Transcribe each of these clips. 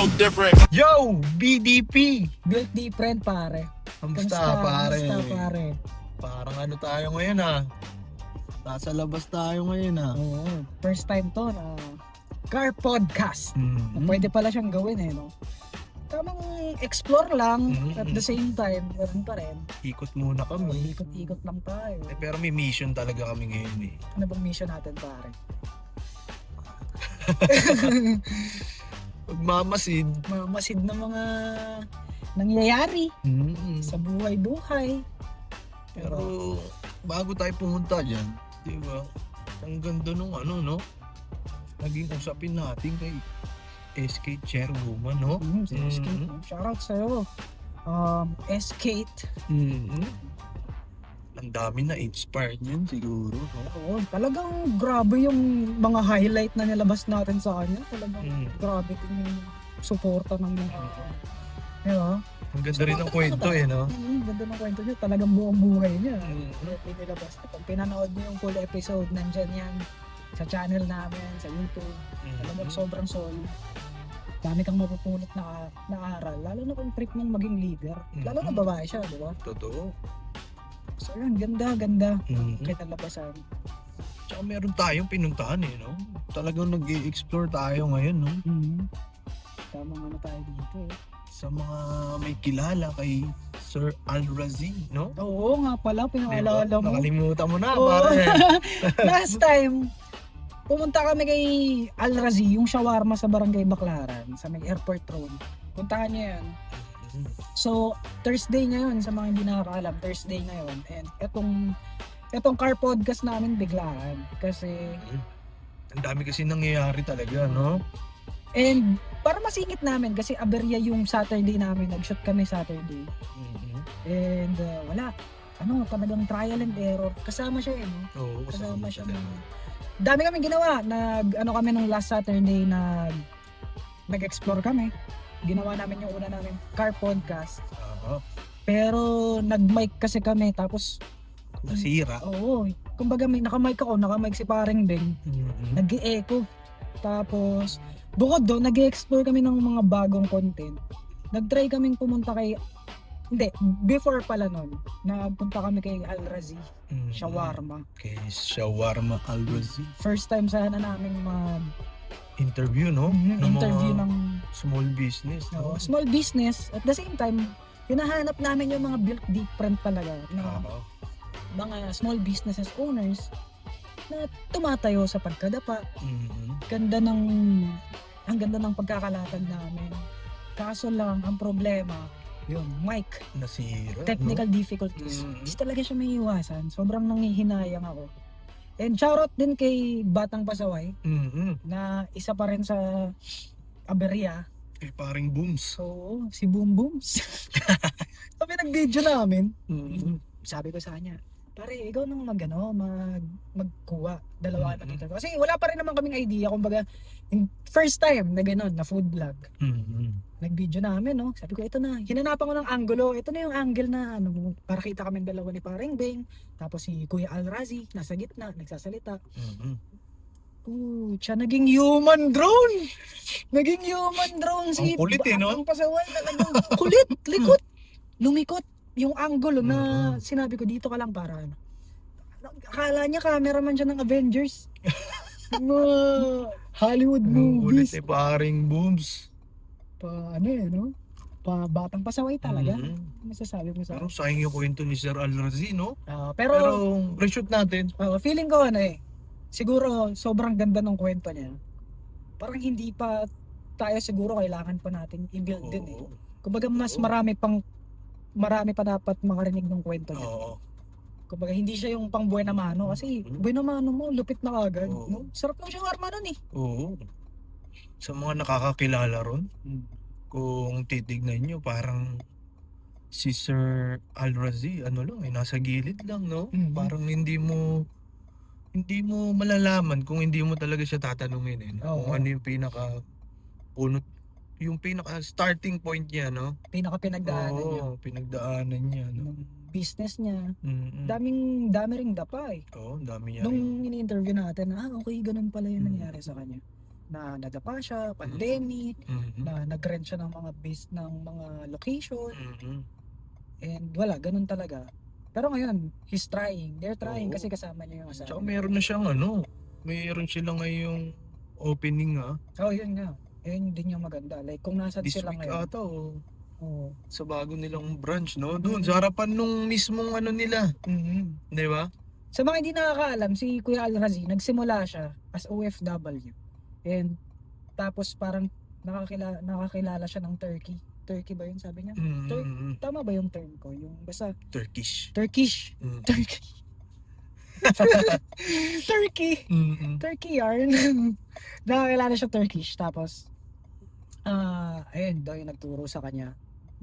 built different. Yo, BDP! Built different, pare. Kamusta, pare? Kamusta, pare? Parang ano tayo ngayon Nasa labas tayo ngayon Oo, first time to na car podcast. Na Mhm. pwede pala siyang gawin no? Tamang explore lang at the same time, meron pa rin. Ikot muna kami. Ikot-ikot lang tayo. Pero may mission talaga kami ngayon Ano bang mission natin, pare? Magmamasid. Mamasid na mga nangyayari sa Mhm. buhay-buhay. Pero bago tayo pumunta dyan, di ba? Ang ganda nung naging usapin natin kay SK Chairwoman, no? Si Skate. Shoutout sa'yo. Skate. Mhm. Ang dami na inspired niyan siguro, no? Oo, talagang grabe yung mga highlight na nilabas natin sa kanya. Talagang grabe din yung suporta ng mga diba? Ang ganda rin ng kwento no? Ganda ng kwento niya. Talagang buong buhay niya. Mhm. Pinilabas niya. Pag pinanood niyo yung full episode, nandyan yan sa channel namin, sa YouTube. Talagang sobrang solid. Dami kang mapupulot na aral. Lalo na kung trip mong maging leader. Lalo na babae siya, di ba? Totoo. So yun, ganda. Mhm. Kita labasan. Tsaka meron tayong pinuntahan no? Talagang nag-i-explore tayo ngayon, no? Tamang ano tayo dito Sa mga may kilala kay Sir Al Razi, no? Oo nga pala, pinaalala mo. Nakalimutan mo na, Oo. pare. Last time, pumunta kami kay Al Razi, yung shawarma sa Barangay Baclaran, sa may airport road. Puntahan niyo yan. So, Thursday ngayon, sa mga hindi nakakaalam, Thursday ngayon. And etong car podcast namin biglaan. Kasi, Ang dami kasi nangyayari talaga, no? and para masingit namin, kasi aberya yung Saturday namin, nag-shoot kami Saturday. And wala. Talagang trial and error. Kasama siya no? Oo, Kasama siya talaga. Dami kami ginawa. Kami nung last Saturday nag-explore kami. Ginawa namin yung una namin car podcast. Oo. Pero nag-mic kasi kami tapos Nasira. oo, kumbaga naka-mic si Paring Beng. Nag-e-echo. Tapos bukod doon, nag-explore kami ng mga bagong content. Nag-try kaming pumunta before pala nun, nagpunta kami kay Al Razi, shawarma. Kay Shawarma Al Razi. First time sana namin Interview, no? interview mga ng small business, no? small business. At the same time, hinahanap namin yung mga built different talaga na Oo. mga small businesses owners na tumatayo sa pagkadapa. Ang ganda ng pagkakalatag namin. Kaso lang, ang problema, yun, mic, Nasira, technical difficulties. Mhm. Hindi talaga siya may iwasan. Sobrang nangihinayang ako. And shoutout din kay Batang Pasaway no? na isa pa rin sa aberya. Kay paring Booms. So, si Boom Booms. Sabi nag-video namin. Sabi ko sa kanya, pare, ikaw nang magkuha. Dalawa na dito. Kasi wala pa rin naman kaming idea. Kumbaga, first time na gano'n, na food vlog. Nag-video namin, no? Sabi ko, ito na. Hinanapan ko ng angulo. Ito na yung angle na, para kita kami dalawa ni Paring Beng. Tapos si Kuya Al Razi, nasa gitna, nagsasalita. Siya naging human drone. Naging human drone si Ang kulit no? Batang Pasaway. Talagang kulit, likot, lumikot. Yung angulo na sinabi ko, dito ka lang para akala niya cameraman siya ng Avengers. Mga Hollywood Ulit movies. paring Booms. No? Batang Pasaway talaga. Masasabi mo sa Pero sayang yung kwento ni Sir Al Razi, no? pero Pero reshoot natin. feeling ko siguro sobrang ganda ng kwento niya. Parang hindi pa tayo siguro kailangan pa natin i-build din Kumbaga marami pa dapat makarinig ng kwento niya. Oo. Kumbaga hindi siya yung pang buena mano kasi buena mano mo lupit na agad, Oo. no? Sarap ng shawarma nun Oo. Sa mga nakakakilala ron, kung titignan nyo, parang si Sir Al Razi, nasa gilid lang, no? Parang hindi mo malalaman kung hindi mo talaga siya tatanungin, Oo. kung ano yung yung pinaka starting point niya, no? Pinaka-pinagdaanan niya. Oo, pinagdaanan niya, no? Ng business niya. Mm-mm. Dami ring dapa Oo, ang dami niya. Nung ini-interview natin, okay, ganun pala yung nangyari sa kanya. na nadapa siya, pandemic, Mhm. na nag-rent siya ng mga base ng mga location, Mhm. and wala, ganun talaga. Pero ngayon, he's trying. They're trying Oo. kasi kasama niya yung Tsaka asawa niya. meron na siyang meron sila ngayong opening Oh, yun nga. Yun din yung maganda. Like, kung nasan this sila week ngayon. ata Oo. sa bago nilang branch, no? Doon, Mhm. sa harapan nung mismong nila. Mhm. Di ba? Sa mga hindi nakakaalam, si Kuya Alrazi, nagsimula siya as OFW. And tapos parang nakakilala siya ng Turkey. Turkey ba yun sabi niya? Mm. Tama ba yung term ko? Yung basta Turkish. Turkish. Mm. Turkey. Turkey. Mm. Turkey yarn. Nakakilala siya Turkish. Tapos, ayun daw yung nagturo sa kanya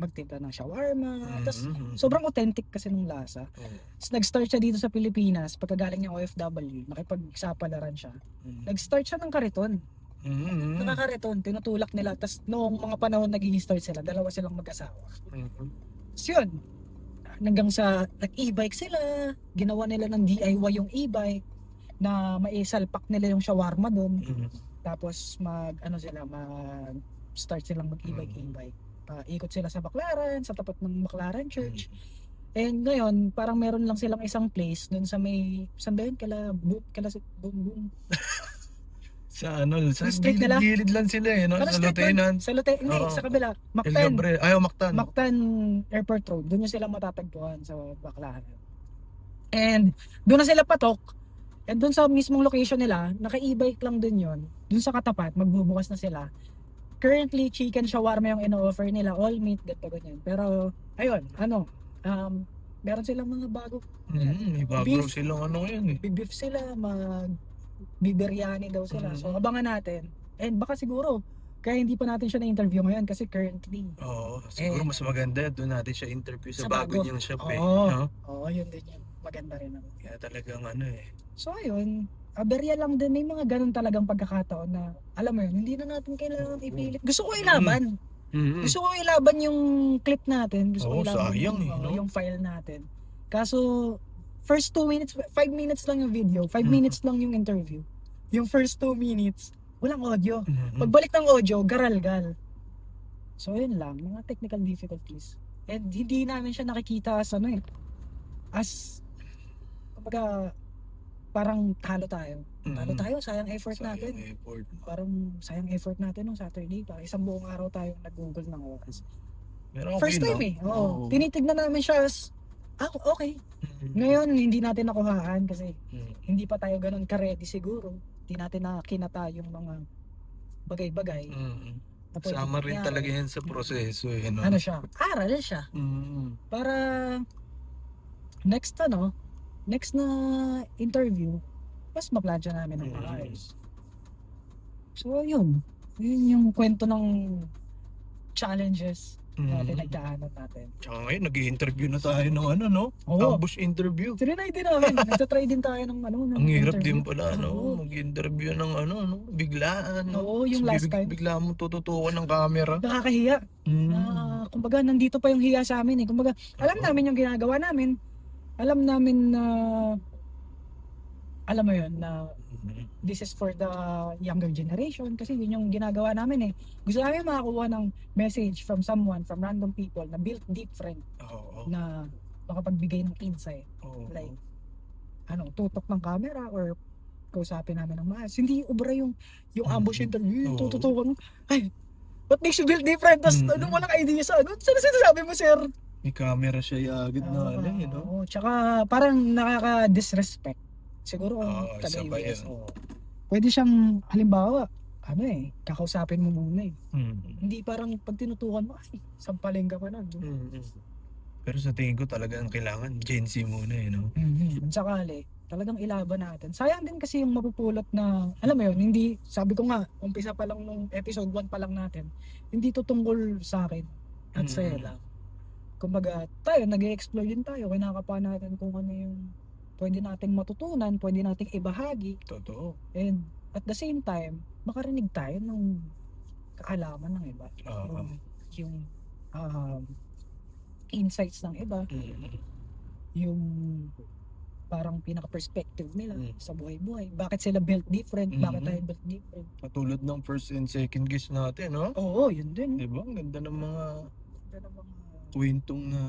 magtimpla ng shawarma. Tapos, sobrang authentic kasi nung lasa. Tapos, nag-start siya dito sa Pilipinas. Pagkagaling niya OFW, nakipagsapalaran siya. Nag-start siya ng kariton. Nakakariton, tinutulak nila. Tapos, noong mga panahon nag-i-start sila, dalawa silang mag-asawa. Tapos, yun. Hanggang sa, nag-e-bike sila. Ginawa nila ng DIY yung e-bike na maisalpak nila yung shawarma doon. Tapos, start silang mag-e-bike. Ikot sila sa Baclaran, sa tapat ng Baclaran Church. And ngayon, parang meron lang silang isang place dun sa may, saan ba yun? Boom. Sa sa Street nila? gilid-gilid lang sila no? Parang Sa street nun? Lutenan. Sa Lutenan, hindi, Oo. sa kabila. El Gabriel. Mactan. Mactan Airport Road. Doon na sila matatagpuan sa Baclaran. And doon na sila patok. And doon sa mismong location nila, naka-e-bike lang din yun. Doon sa katapat, magbubukas na sila. Currently, chicken shawarma yung ino-offer nila, all meat, ganyan. Pero, ayun, meron silang mga bago. May bago Beef. silang ngayon Beef sila, bibiryani daw sila. So, abangan natin. And baka siguro, kaya hindi pa natin siya na-interview ngayon kasi currently. Oo, siguro mas maganda doon natin siya interview sa bago niyang shop Oo, yun din yun. Maganda rin naman. Kaya talagang So, ayun. Aberya lang din, may mga ganun talagang pagkakataon na, alam mo yun, hindi na natin kailangan ipilit. Gusto ko ilaban. Gusto ko ilaban yung clip natin. Gusto ko ilaban sayang yung file natin. Kaso, first 2 minutes, 5 minutes lang yung video, 5 minutes lang yung interview. Yung first 2 minutes, walang audio. Pagbalik ng audio, garalgal. So, yun lang, mga technical difficulties. And hindi namin siya nakikita as kumbaga, parang talo tayo. Sayang effort natin. Parang sayang effort natin nung Saturday. Parang isang buong araw tayong nag-google ng oras. First time Oo. Tinitignan namin siya as, okay. Ngayon, hindi natin nakuhaan kasi hindi pa tayo ganun ka-ready siguro. Hindi natin nakinata yung mga bagay-bagay. Sama rin talaga yan sa proseso Ano siya? Aral siya. Para next na interview, mas maplansya namin ng maayos. So, yun. Yun yung kwento ng challenges na pinagdaanan natin. Tsaka ngayon, nag-i-interview na tayo ng ambush interview. Trinay din namin. Nagtatry din tayo ng Ang hirap interview. din pala, mag-interview ng biglaan. Oo, yung last time. Bigla mo tututukan ng camera. Nakakahiya. Kumbaga, nandito pa yung hiya sa amin. Kumbaga, alam namin yung ginagawa namin. Alam namin na alam mo yun na this is for the younger generation kasi yun yung ginagawa namin gusto namin makakuha ng message from someone, from random people na built different na makapagbigay ng insight like tutok ng camera or kausapin namin ng maayos, hindi ubra yung ambush interview, tututukan what makes you build different, tas walang idea sa sinasabi mo sir, may camera siya agad na tsaka parang nakaka-disrespect siguro taga-US. Pwede siyang halimbawa, kakausapin mo muna Hindi parang pag tinutukan mo, sampaling ka pa na. Pero sa tingin ko talagang kailangan Gen Z muna Sakali, talagang ilaban natin. Sayang din kasi yung mapupulot na, alam mo yun, hindi, sabi ko nga, umpisa pa lang nung episode 1 pa lang natin, hindi to tungkol sa akin at sa'yo lang. Kumbaga, tayo, nag-e-explore din tayo, kinakapa natin kung ano yung pwede nating matutunan, pwede nating ibahagi. Totoo. And at the same time, makarinig tayo ng kaalaman ng iba. Yung insights ng iba. Yung parang parang pinaka-perspective nila Mm. sa buhay-buhay. Bakit sila built different? Bakit Mhm. tayo built different? Katulad ng first and second guest natin, no? Oo, yun din. Diba? Ang ganda ng mga Ganda ng mga... kwentong na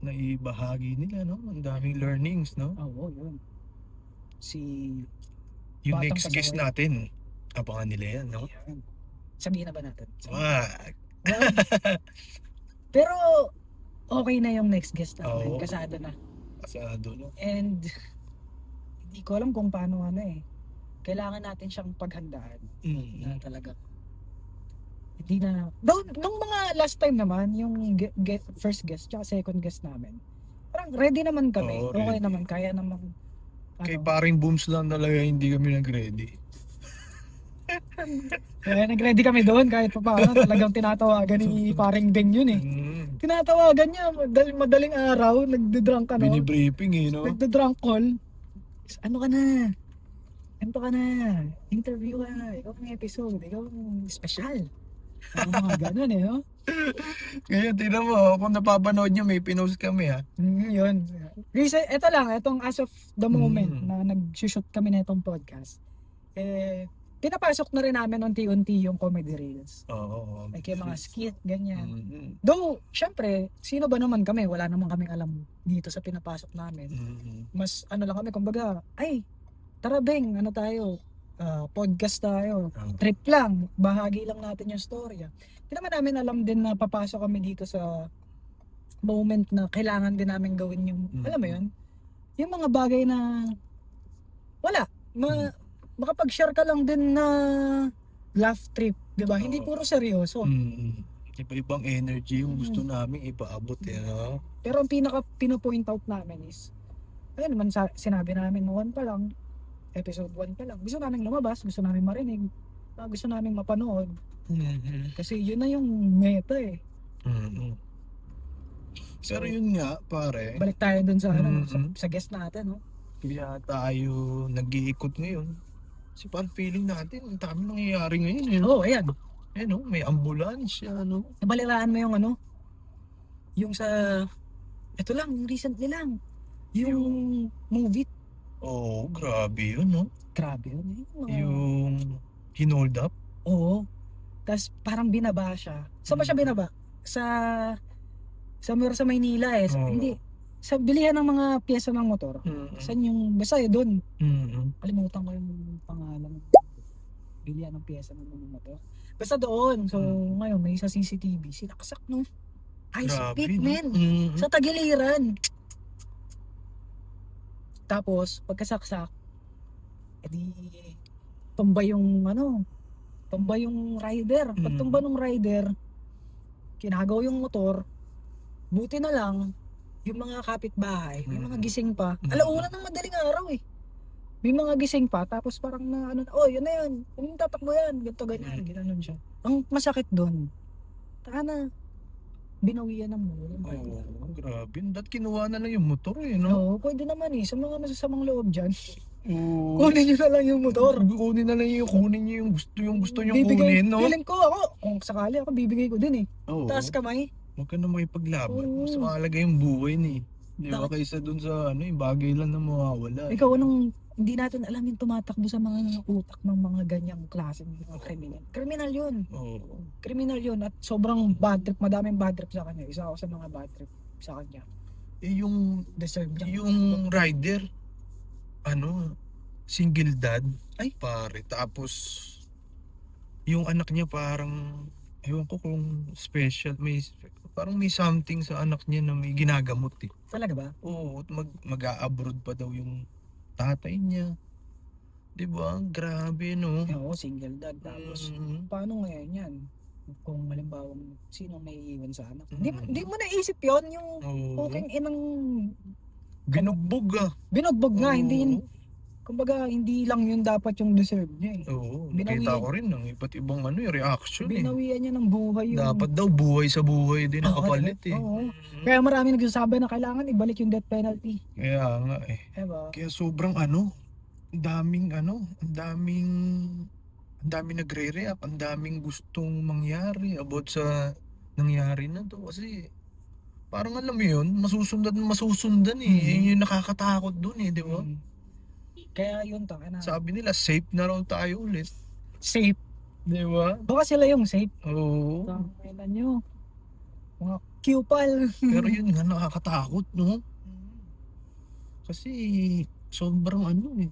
naibahagi nila, no? Ang daming learnings, no? Oo, yun. Si... Yung Batang next guest pasaway. natin, abangan nila yan, no? Ayan. Sabihin na ba natin? Wag! Wag. Pero, okay na yung next guest natin. Oo. Kasado na. Kasado, no? And, hindi ko alam kung paano kailangan natin siyang paghandaan na Mm. talaga. Hindi na, nung mga last time naman, yung first guest tsaka second guest namin, parang ready naman kami. Oo, Okay ready. naman, kaya naman. Kay paring Booms lang talaga hindi kami nag-ready. Kaya nag-ready kami doon kahit pa paano. Talagang tinatawagan ni paring Beng yun eh. Mm. Tinatawagan niya, madaling araw, nagdodrunk Binibriefing eh, no? nagdodrunk call. Ano ka na? Ganito ka na? Interview ka. Ikaw ang episode. Ikaw ang special. Mga ganun eh, no? Ngayon, tignan mo, kung napapanood nyo, may pinost kami, ha? Yun. Recent, etong as of the moment na nag-shoot kami na itong podcast, pinapasok na rin namin unti-unti yung comedy reels. Oo. Like yung mga skit, ganyan. Mm-hmm. Though, syempre, sino ba naman kami? Wala naman kaming alam dito sa pinapasok namin. Mm-hmm. Mas ano lang kami, kumbaga, ay, tara Beng, ano tayo? Podcast tayo. Trip lang. Bahagi lang natin yung storya. Hindi naman namin alam din na papasok kami dito sa moment na kailangan din namin gawin yung, alam mo yun? Yung mga bagay na wala. Makapag-share ka lang din na laugh trip, di ba? Hindi puro seryoso. Iba-ibang energy yung gusto namin ipaabot, no? Pero ang pino-point out namin is, ayun naman sinabi namin noon pa lang, episode 1 pa lang, gusto namin lumabas, gusto namin marinig, gusto namin mapanood. Kasi yun na yung meta eh. Pero yun nga, pare. Balik tayo dun sa, sa guest natin, no? Kaya tayo nag-iikot ngayon. Kasi parang feeling natin, ang dami nangyayari ngayon. Oo, ayan. Ayan, may ambulansya, no? Nabaliraan mo yung yung sa, ito lang, yung recently lang. Yung movie. Oo, grabe yun, no? Grabe yun. Yung hinold up? Oo. Tapos parang binaba siya. Saan ba siya binaba? Sa Maynila eh. Hindi. Sa bilihan ng mga pyesa ng motor. Saan yung, basta yun doon. Kalimutan ko yung pangalan. Bilihan ng pyesa ng mga motor. Basta doon. So ngayon may sa CCTV. Sinaksak no. Ice pick, man. Sa tagiliran. Tapos, pagkasaksak, edi tumba yung rider. Pag tumba ng rider, kinagaw yung motor, buti na lang, yung mga kapitbahay, may mga gising pa. Alauna ng madaling araw eh. May mga gising pa, tapos parang yun na yun, kung tatakbo yan, ganito ganyan, ginanon siya. Ang masakit doon, binawian ng muro. Oo, grabe. Dahil kinuha na lang yung motor eh, no? Oo, pwede naman eh. Sa mga masasamang loob dyan, kunin nyo na lang yung motor. Kunin na lang kunin nyo yung gusto nyo kunin, no? Feeling ko ako, kung sakali ako, bibigay ko din eh. Oo. Taas kamay. Huwag ka na makipaglaban. Oo. Mas mahalaga yung buhay ni. Di ba? Kaysa dun sa yung bagay lang na mawawala. Ikaw, hindi natin alam yung tumatakbo sa mga utak ng mga ganyang klaseng mga kriminal. Kriminal yun. Oo. Kriminal yun at sobrang bad trip, madaming bad trip sa kanya. Isa ako sa mga bad trip sa kanya. Yung Deserve niya. yung rider, single dad. Ay, pare. Tapos, yung anak niya parang, ewan ko kung special, parang may something sa anak niya na may ginagamot eh. Talaga ba? Oo, mag-a-abroad pa daw yung tatay niya. Diba? Grabe, no? Oo, single dad. Tapos, paano ngayon yan? Kung halimbawa, sino may iwan sa anak? Hindi mo naisip yon yung fucking inang binugbog nga, hindi yun. Kumbaga, hindi lang yun dapat yung deserve niya eh. Oo, nakita ko rin ng iba't ibang reaction eh. Binawian niya ng buhay yung... Dapat daw buhay sa buhay din ang kapalit eh. Oo. Kaya marami nagsasabi na kailangan ibalik yung death penalty. Kaya nga eh. Diba? Kaya sobrang ang daming nagre-react, ang daming gustong mangyari about sa nangyari na to kasi parang alam mo yun, masusundan eh. Yun yung nakakatakot dun eh, di ba? Kaya yun taka na. Sabi nila, safe na raw tayo ulit. Safe. Di ba? Baka sila yung safe. Oo. Tangina nyo. Mga Q-pal. Pero yun nga, nakakatakot, no? Kasi, sobrang ano eh.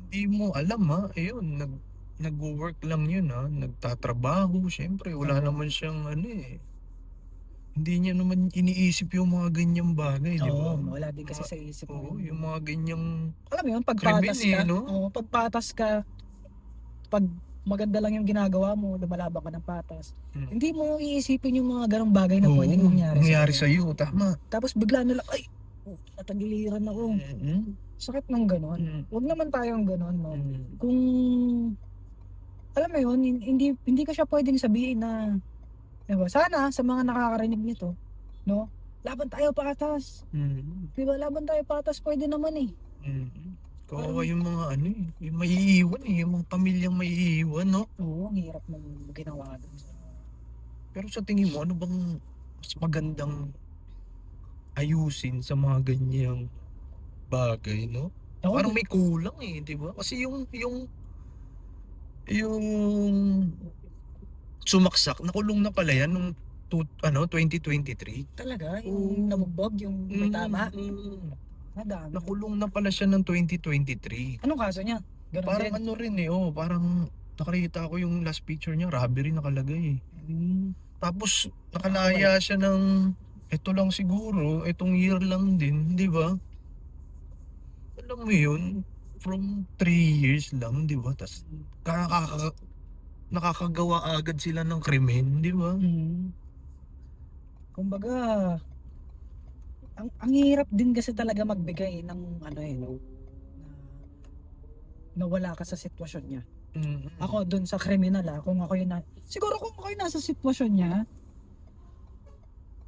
Hindi mo alam ha. Ayun, nag-work lang yun ha. Nagtatrabaho, syempre. Wala Oo. naman siyang ano eh. Hindi niya naman iniisip yung mga ganyang bagay, di ba? Oo, wala din kasi sa isip mo. Oo, yung mga ganyang Alam mo yun, krimen pagpatas eh, ka. no? Oo, pagpatas ka, pag maganda lang yung ginagawa mo, lumalaban ka ng patas. Hindi mo iisipin yung mga ganong bagay na Oo, pwedeng mangyari sa'yo. Tama. Tapos bigla na lang, ay, natagiliran ako. Sakit ng ganon. Huwag naman tayong ganon, no? Kung, alam mo yun, hindi ka siya pwedeng sabihin na, diba? Sana sa mga nakakarinig nito, no? Laban tayo patas. Diba? Laban tayo patas, pwede naman eh. Kawawa yung mga ano eh, yung maiiwan eh, yung mga pamilyang maiiwan, no? Oo, ang hirap ng ginawa dun. Pero sa tingin mo, ano bang mas magandang ayusin sa mga ganyang bagay, no? Ako, Parang may kulang eh, di ba? Kasi yung sumaksak, nakulong na pala yan nung 2023. talaga, Oo. yung nabugbog, yung may tama, nadami. Nakulong na pala siya ng 2023. Anong kaso niya? Ganun Parang din. ano rin eh, parang nakita ko yung last picture niya, robbery nakalagay eh. Tapos nakalaya siya ng ito lang siguro, itong year lang din, di ba? Alam mo yun, from 3 years lang, di ba? Tapos nakakagawa agad sila ng krimen, di ba? Kumbaga, ang hirap din kasi talaga magbigay ng ano eh, no? Na wala ka sa sitwasyon niya. Ako dun sa kriminal kung ako yun siguro kung ako yun nasa sitwasyon niya,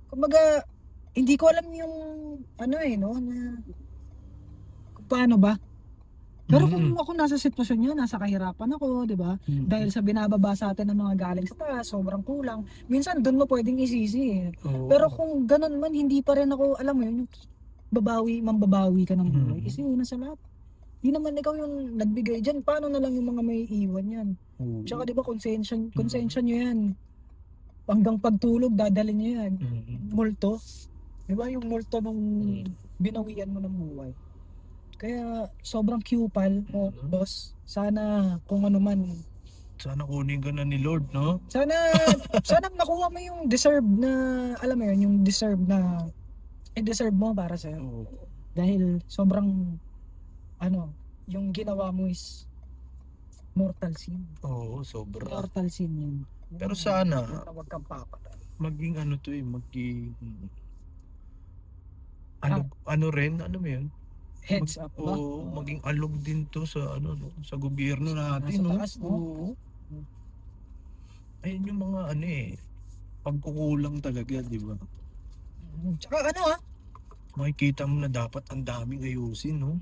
kumbaga, hindi ko alam yung ano eh, no, na kung paano ba. Pero kung ako nasa sitwasyon niya, nasa kahirapan ako, di ba? Dahil sa binababa sa atin ng mga galing sa taas, sobrang kulang. Minsan doon mo pwedeng isisi eh. Pero kung ganun man, hindi pa rin ako, alam mo yun, yung mambabawi ka ng buhay. Kasi una sa lahat, di naman ikaw yung nagbigay dyan. Paano na lang yung mga may iwan yan? Tsaka di ba, konsensya nyo yan. Hanggang pagtulog, dadalhin nyo yan. Multo. Di ba yung multo nung binawian mo ng buhay? Kaya sobrang Q-pal mo, boss. Sana kung ano man. Sana kunin ka na ni Lord, no? Sana nakuha mo yung deserve na, alam mo yun, yung deserve na i-deserve mo para sa'yo. Dahil sobrang, ano, yung ginawa mo is mortal sin. Oo, sobra. Mortal sin yun. Pero sana, huwag kang papatay. maging ano to eh, ano rin, ano mo yun? Heads up ba? Maging alog din to sa ano no, sa gobyerno natin, Nasa no? taas, no? Oo. Ayun yung mga ano eh, pagkukulang talaga, di ba? Tsaka ano Makikita mo na dapat ang daming ayusin, no?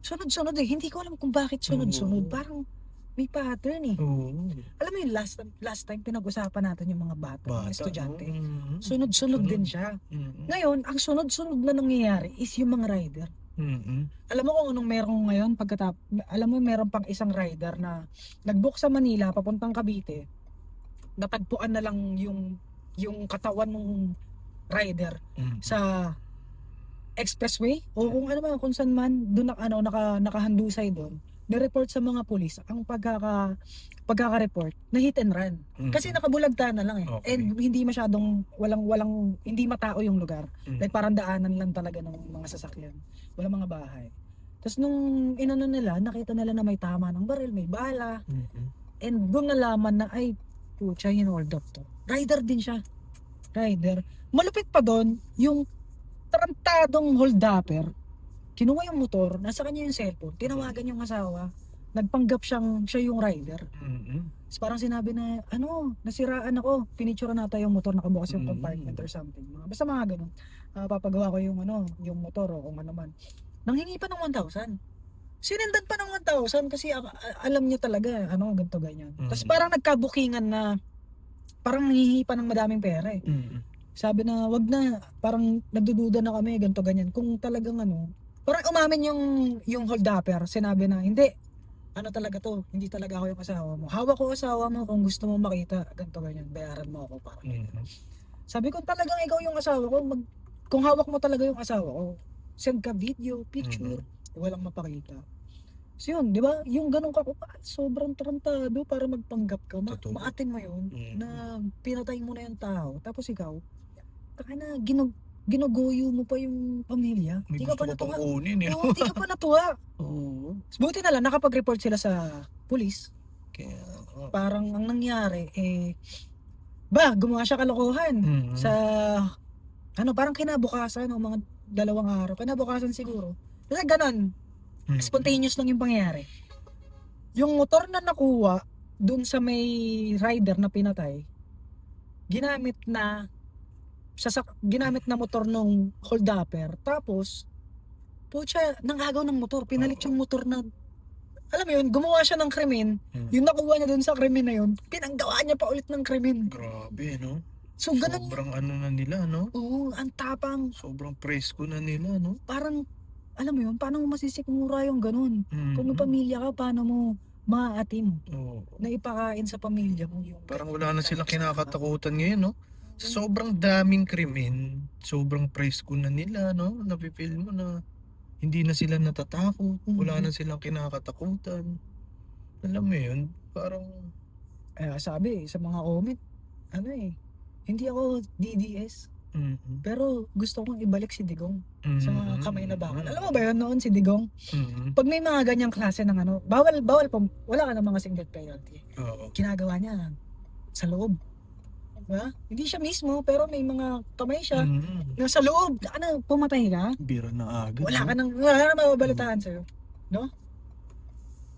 sunod-sunod eh. Hindi ko alam kung bakit sunod-sunod. Parang may pattern eh. Oo. Alam mo yung last time pinag-usapan natin yung mga bata, mga estudyante. no? Sunod-sunod din siya. Ngayon, ang sunod-sunod na nangyayari is yung mga rider. Alam mo kung anong meron ngayon alam mo meron pang isang rider na nag-book sa Manila papuntang Cavite. Natagpuan na lang yung katawan ng rider sa expressway o kung ano man, kung saan man doon nakahandusay doon. Ni-report sa mga pulis ang pagkaka-report na hit and run. Kasi nakabulagta na lang eh. Okay. And hindi masyadong walang hindi matao yung lugar. Like parang daanan lang talaga ng mga sasakyan. Walang mga bahay. Tapos nung inano nila, nakita nila na may tama ng baril, may bala. And doon nalaman na ay putya, hold up to. Rider din siya. Rider. Malupit pa doon yung tarantadong hold-upper. Kinuha yung motor, nasa kanya yung cellphone, tinawagan yung asawa, nagpanggap siya yung rider. So parang sinabi na, nasiraan ako, pinicture nata yung motor, nakabukas yung compartment or something. Basta mga ganun. Papagawa ko yung motor o kung ano man. Nanghingi pa ng 1,000. Sinendan pa ng 1,000 kasi alam niya talaga, ganito ganyan. Tapos parang nagkabukingan na, parang nanghihingi pa ng madaming pera eh. Sabi na, wag na, parang nagdududa na kami, ganto ganyan. Kung talagang ano, parang umamin yung holdupper, sinabi na, hindi, ano talaga to, hindi talaga ako yung asawa mo. Hawak ko asawa mo kung gusto mo makita, ganto ganyan, bayaran mo ako para. Sabi ko, talagang ikaw yung asawa ko, kung hawak mo talaga yung asawa ko, send ka video, picture, walang mapakita. So yun, di ba? Yung ganun kakupat, sobrang tarantado para magpanggap ka. Totoo. Maatin mo yun, na pinatay mo na yung tao. Tapos ikaw, taka na, ginuguyo mo pa yung pamilya. May Di ka gusto pa ko pang natuwa. kunin eh. Oo, di ka pa natuwa. Oo. Buti na lang, nakapag-report sila sa pulis. Kaya, Parang ang nangyari, gumawa siya kalokohan. Sa, parang kinabukasan, o mga 2 araw. Kinabukasan siguro. Kasi ganon, spontaneous lang yung pangyayari. Yung motor na nakuha dun sa may rider na pinatay, ginamit na motor nung holdupper. Tapos putya, nangagaw ng motor, pinalit yung motor na, alam mo yun, gumawa siya ng krimen. Yung nakuha niya dun sa krimen na yun, pinanggawa niya pa ulit ng krimen. Grabe, no? So ganun. Sobrang ano na nila, no? Oo, ang tapang. Sobrang presko na nila, no? Parang, alam mo yun, paano mo masisikmura yung ganun? Kung may pamilya ka, paano mo maaatim na ipakain sa pamilya mo yung... Parang wala na silang kinakatakutan ngayon, no? Sobrang daming krimen, sobrang presko na nila, no? Napipil mo na hindi na sila natatakot, wala na silang kinakatakutan. Alam mo yun, parang... sabi sa mga comment, hindi ako DDS. Pero gusto kong ibalik si Digong sa mga kamay na bakal. Alam mo ba yun noon si Digong? Pag may mga ganyang klase ng bawal po, wala ka ng mga single penalty. Ginagawa niya sa loob. Diba? Hindi siya mismo, pero may mga kamay siya na sa loob. Pumatay ka? Bira na agad. Wala na mababalitaan sa'yo. No?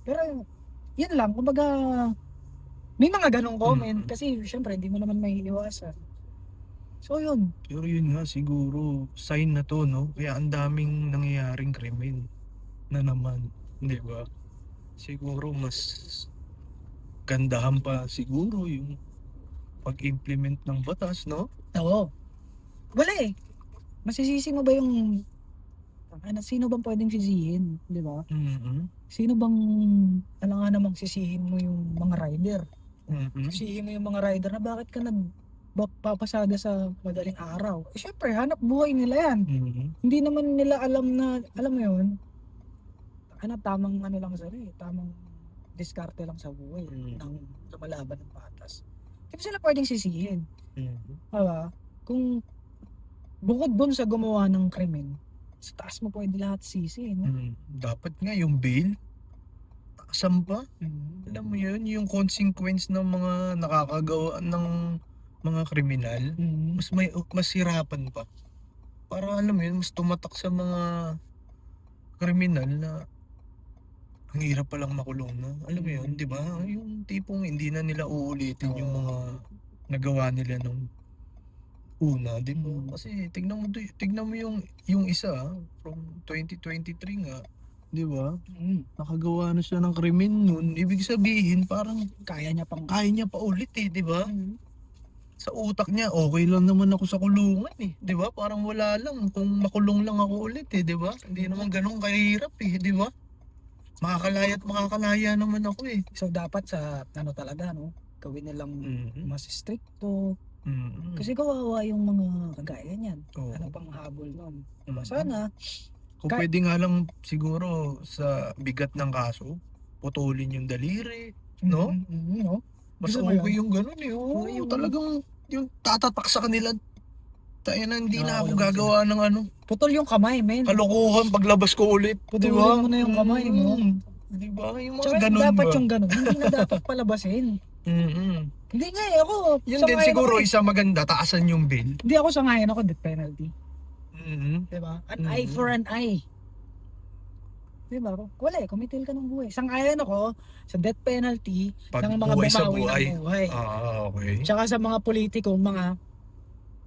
Pero, yun lang. Kumbaga, may mga ganong comment kasi syempre hindi mo naman may iwasan. So yun. Pero yun nga siguro sign na to, no? Kaya ang daming nangyayaring krimen na naman, di ba? Siguro mas gandahan pa siguro yung pag-implement ng batas, no? Oo. Wala eh. Masisisi mo ba yung sino bang pwedeng sisihin, di ba? Sino bang alangan namang sisihin mo yung mga rider? Sisihin mo yung mga rider na bakit ka papasada sa madaling araw. Syempre, hanap buhay nila yan. Hindi naman nila alam na, alam mo yun, tamang lang sila tamang diskarte lang sa buhay ng lumalaban ng patas. Hindi sila pwedeng sisihin. Diba? Kung bukod dun sa gumawa ng krimen, sa taas mo pwede lahat sisihin. Dapat nga yung bail, taasan pa. Alam mo yun, yung consequence ng mga nakakagawa ng mga kriminal, mas hirapan pa. Para alam mo yun, mas tumatak sa mga kriminal na ang hirap palang makulong na. Alam mo yun, di ba? Yung tipong hindi na nila uulitin yung mga nagawa nila nung una, di ba? Kasi tignan mo yung isa from 2023 nga, di ba? Nakagawa na siya ng krimen nun. Ibig sabihin parang kaya niya pa ulit eh, di ba? Sa utak niya, okay lang naman ako sa kulungan eh. 'Di ba? Parang wala lang kung makulong lang ako ulit eh, 'di ba? Hindi naman ganoon kahirap eh, 'di ba? Makakalaya naman ako eh. So dapat sa talaga no, gawin nilang mas stricto. Kasi kawawa yung mga kagaya niyan. Ano pang habol nun? Diba? Sana kung pwede nga lang siguro sa bigat ng kaso, putulin yung daliri, no? Mas okay yung gano'n eh. Oo, yung talagang yung tatatak sa kanila. Tayo na hindi na ako gagawa ng putol yung kamay, men. Kalokohan paglabas ko ulit. Putulin mo na yung kamay mo. Di ba? Yung mga tsaka ganun dapat ba? Yung ganun. Hindi na dapat palabasin. Hindi nga eh. Ako, yun din siguro isa maganda, taasan yung bail. Hindi ako sangayon ako death penalty. Diba? An eye for an eye. Diba? Wala eh, kumitil ka ng buhay. Sang-ayon ako sa death penalty ng mga bumawi ng buhay. Okay. Tsaka sa mga politiko, mga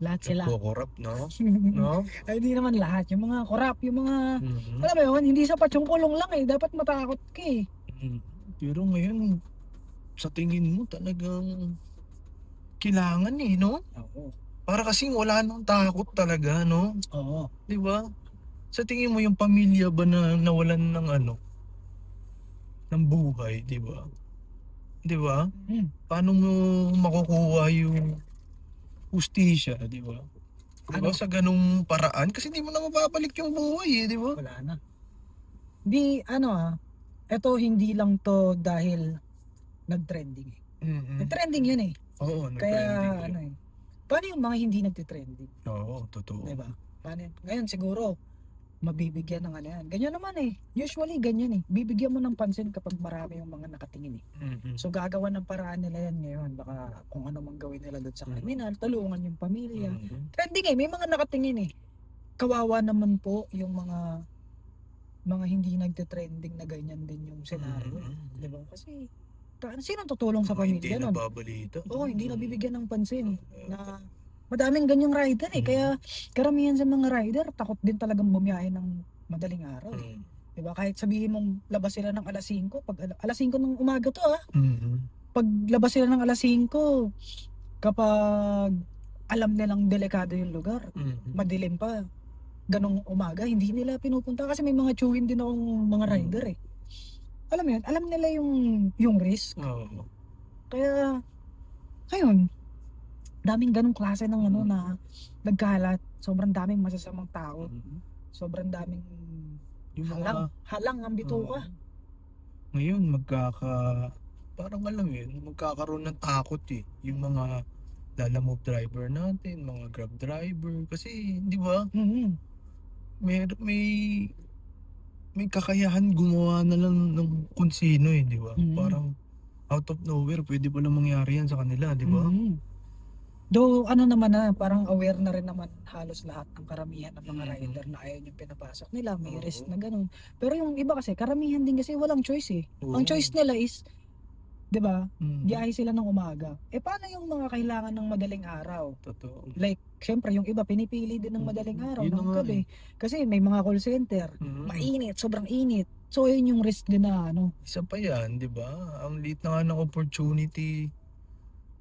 lahat sila. Corrupt, no? No? Ay, hindi naman lahat. Yung mga corrupt, yung mga, alam mo yun, hindi sapat yung kulong lang eh. Dapat matakot ka eh. Pero ngayon, sa tingin mo talagang kailangan eh, no? Oo. para kasing wala nang takot talaga, no? Oo. 'Di ba? Sa tingin mo yung pamilya ba na nawalan ng ng buhay, 'di ba? 'Di ba? Mm. Paano mo makukuha yung hustisya, 'di ba? 'Di ba Ano? sa ganung paraan kasi hindi mo na mababalik yung buhay, 'di ba? Wala na. Di ano eto hindi lang to dahil nag-trending eh. Mm. Nag-trending yan eh. Oo, Kaya nag-trending yun. ano eh. Paano yung mga hindi nagte-trending? Oo, totoo. Diba? Paano yun? Ngayon siguro, mabibigyan ng ano yan. Ganyan naman eh. Usually ganyan eh. Bibigyan mo ng pansin kapag marami yung mga nakatingin eh. Mm. So gagawa ng paraan nila yan ngayon. Baka kung ano mang gawin nila doon sa kriminal, tulungan yung pamilya. Mm. Trending eh. May mga nakatingin eh. Kawawa naman po yung mga hindi nagte-trending na ganyan din yung senaryo. Mm. Diba? Kasi sino tutulong sa Mga hindi pamilya nun? nababalita. Oo, hindi nabibigyan ng pansin na madaming ganyang rider eh. Kaya karamihan sa mga rider takot din talagang bumiyahe ng madaling araw eh. Mm. Diba? Kahit sabihin mong labas sila ng alas 5, pag alas 5 ng umaga to Mm. pag labas sila ng alas 5, kapag alam nilang delikado yung lugar, Mm. madilim pa, ganong umaga, hindi nila pinupunta kasi may mga tsuhin din akong mga rider eh. Alam mo yun, alam nila yung risk. Oo. Kaya, ayun, daming ganong klase ng ano na nagkalat. Sobrang daming masasamang tao. Mm. Sobrang daming Yung halang ang bituka. Ngayon parang alam mo yun, magkakaroon ng takot eh. Yung mga lalamove driver natin, mga grab driver. Kasi, di ba, Mhm. may kakayahan gumawa na lang ng kung sino eh, di ba? Mhm. Parang out of nowhere, pwede palang mangyari yan sa kanila, di ba? Mhm. Though ano naman parang aware na rin naman halos lahat ng karamihan ng mga rider na ayaw yung pinapasok nila, may Oo. risk na ganun. Pero yung iba kasi, karamihan din kasi walang choice eh. Oo. Ang choice nila is, di ba, Mm. biyahe sila ng umaga. Eh paano yung mga kailangan ng madaling araw? Totoo. Like, syempre yung iba pinipili din ng madaling araw Yun na ng nga gabi. Kasi may mga call center, Mm. mainit, sobrang init. So yun yung risk din na ano. Isa pa yan, di ba? Ang liit na nga ng opportunity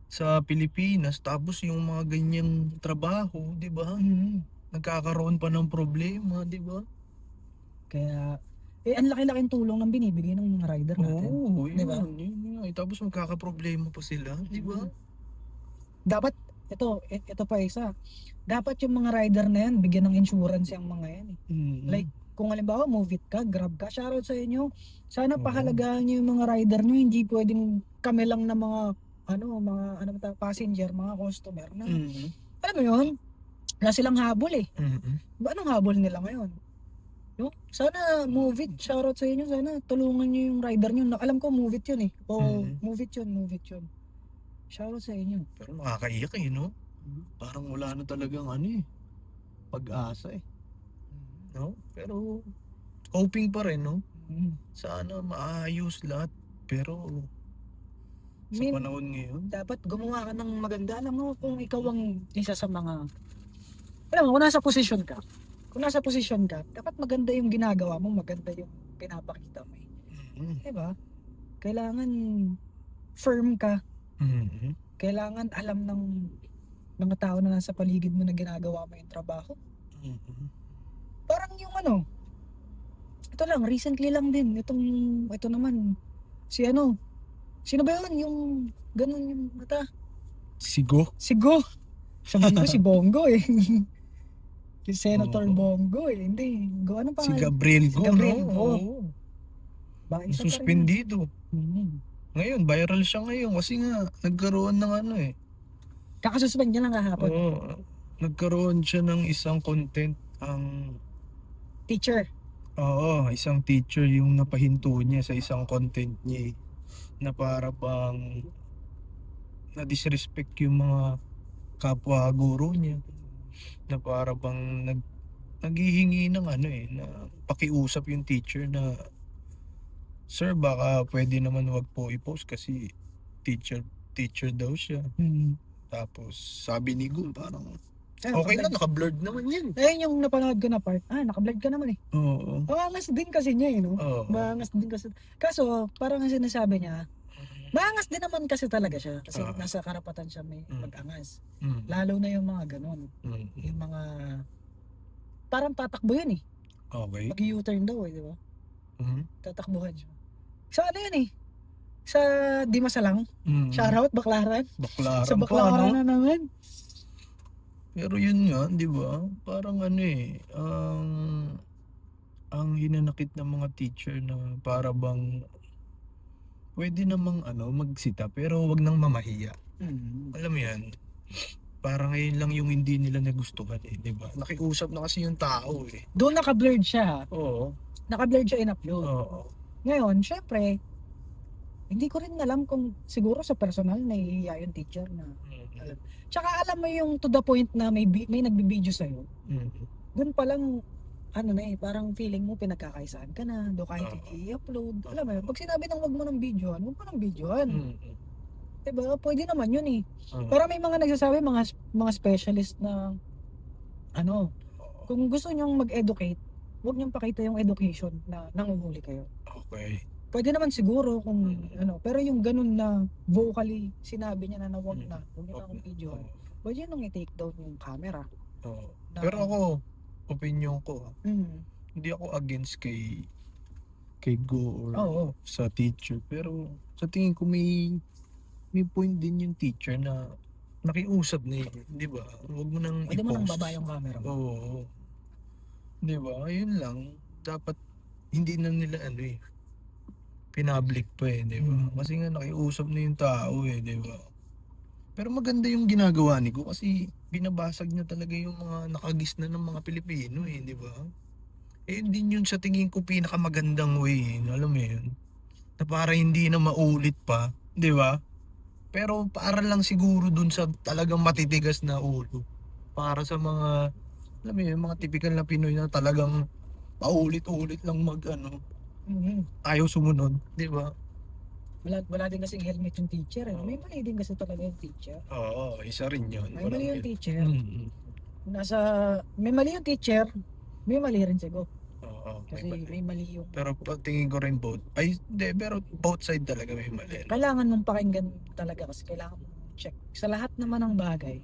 sa Pilipinas, tapos yung mga ganyang trabaho, di ba? Mhm. Nagkakaroon pa ng problema, di ba? Kaya, ang laki-laking tulong ng binibigay ng mga rider natin. Oo, Di ba? yun. Tapos magkakaproblema pa sila, di ba? Dapat, ito pa isa. Dapat yung mga rider na yan, bigyan ng insurance yung mga yan eh. Mm. Like, kung halimbawa, Move It ka, Grab ka, shoutout sa inyo. Sana Oo. pahalagahan nyo yung mga rider nyo, hindi pwedeng kami lang na mga passenger, mga customer na. Mm. Alam mo yun? Wala silang habol eh. Mm. Ba anong habol nila ngayon? No? Sana Move It, shoutout sa inyo, sana tulungan nyo yung rider nyo. Alam ko Move It yun eh. O Move It yun. Shoutout sa inyo. Pero nakakaiyak eh, no? Parang wala na talagang pag-asa eh. No? Pero hoping pa rin, no? Sana maayos lahat. Pero sa panahon ngayon, Dapat gumawa ka ng maganda. Alam mo, kung ikaw ang isa sa mga, alam mo, kung nasa posisyon ka, dapat maganda yung ginagawa mo, maganda yung pinapakita mo. Diba? Kailangan firm ka. Kailangan alam ng mga tao na nasa paligid mo na ginagawa mo yung trabaho. Parang yung ito lang, recently lang din, ito naman, sino ba yun? Yung ganun yung mata. Sigo. Sabihin ko si Bongo eh. Si Senator Oo. Bongo eh. Hindi. Ano pa? Si Gabriel Go, Gabriel no? Go. Oo. Bakit isa pa rin Suspendido. yan? Ngayon, viral siya ngayon kasi nga nagkaroon ng Kakasuspend niya lang kahapon. Oo. Nagkaroon siya ng isang content ang Teacher. Oo, isang teacher yung napahinto niya sa isang content niya na para bang na-disrespect yung mga kapwa guro niya na para bang naghihingi ng na pakiusap yung teacher na sir baka pwede naman wag po i-post kasi teacher daw siya. Tapos sabi ni Gun parang okay na, naka-blurred naman yan. Ayun yung napanood ko na part. Naka-blurred ka naman eh. Oo. Maangas din kasi niya eh, no? Oo. Maangas din kasi. Kaso, parang ang sinasabi niya, Maangas din naman kasi talaga siya. Kasi Ah. nasa karapatan siya may Mm. mag-angas. Mm. Lalo na yung mga ganun. Mm. Yung mga parang tatakbo yun eh. Okay. Mag-U-turn daw eh, di ba? Mhm. Tatakbuhan siya. Sa ano yun eh? Sa Di Masalang. Mm. Shoutout, Baklaran. Baklaran Sa pa, Baklaran no? na naman. Pero yun nga, di ba? Parang ano eh, ang hinanakit ng mga teacher na para bang pwede namang magsita pero wag nang mamahiya. Alam mo yan? Parang ngayon lang yung hindi nila nagustuhan eh, di ba? Nakiusap na kasi yung tao eh. Doon naka-blurred siya. Oo. Naka-blurred siya in-upload. Oo. Ngayon, syempre, hindi ko rin alam kung siguro sa personal nahihiya yung teacher na alam. Tsaka alam mo yung to the point na may nagbibideo sa'yo. Doon pa lang, ano na eh, parang feeling mo pinagkakaisaan ka na, do kahit hindi i-upload. Alam mo yun, pag sinabi ng wag mo ng videohan, wag mo ng videohan. Diba? Pwede naman yun eh. Pero may mga nagsasabi, mga specialist na, ano, kung gusto nyong mag-educate, wag nyong pakita yung education na nanguhuli kayo. Okay. Pwede naman siguro kung pero yung ganun na vocally sinabi niya na wag na, wag niyo na akong videohan. Pwede nang i-take down yung camera. Oo. Na- Pero ako, opinion ko, Mm. hindi ako against kay Go or Oo. sa teacher. Pero sa tingin ko may point din yung teacher na nakiusap na eh, di ba? Huwag mo nang Pwede mo nang i-post. baba yung camera mo. Oo. Di ba? Ayun lang. Dapat hindi na nila pinablik pa eh, di ba? Kasi nga nakiusap na yung tao eh, di ba? Pero maganda yung ginagawa ni Go kasi binabasag niya talaga yung mga nakagisna ng mga Pilipino eh, di ba? Eh din yun sa tingin ko pinakamagandang way, alam mo yun? Na para hindi na maulit pa, di ba? Pero para lang siguro dun sa talagang matitigas na ulo. Para sa mga, alam mo yun, mga typical na Pinoy na talagang paulit-ulit lang ayaw sumunod, di ba? Wala din kasing helmet yung teacher eh. May mali din kasi talaga yung teacher. Oo, isa rin yun. May mali yung teacher. Mm. May mali yung teacher, may mali rin si Go. Oo, Kasi may mali yung pero tingin ko rin pero both side talaga may mali. kailangan mong pakinggan talaga kasi kailangan mong check. Sa lahat naman ng bagay,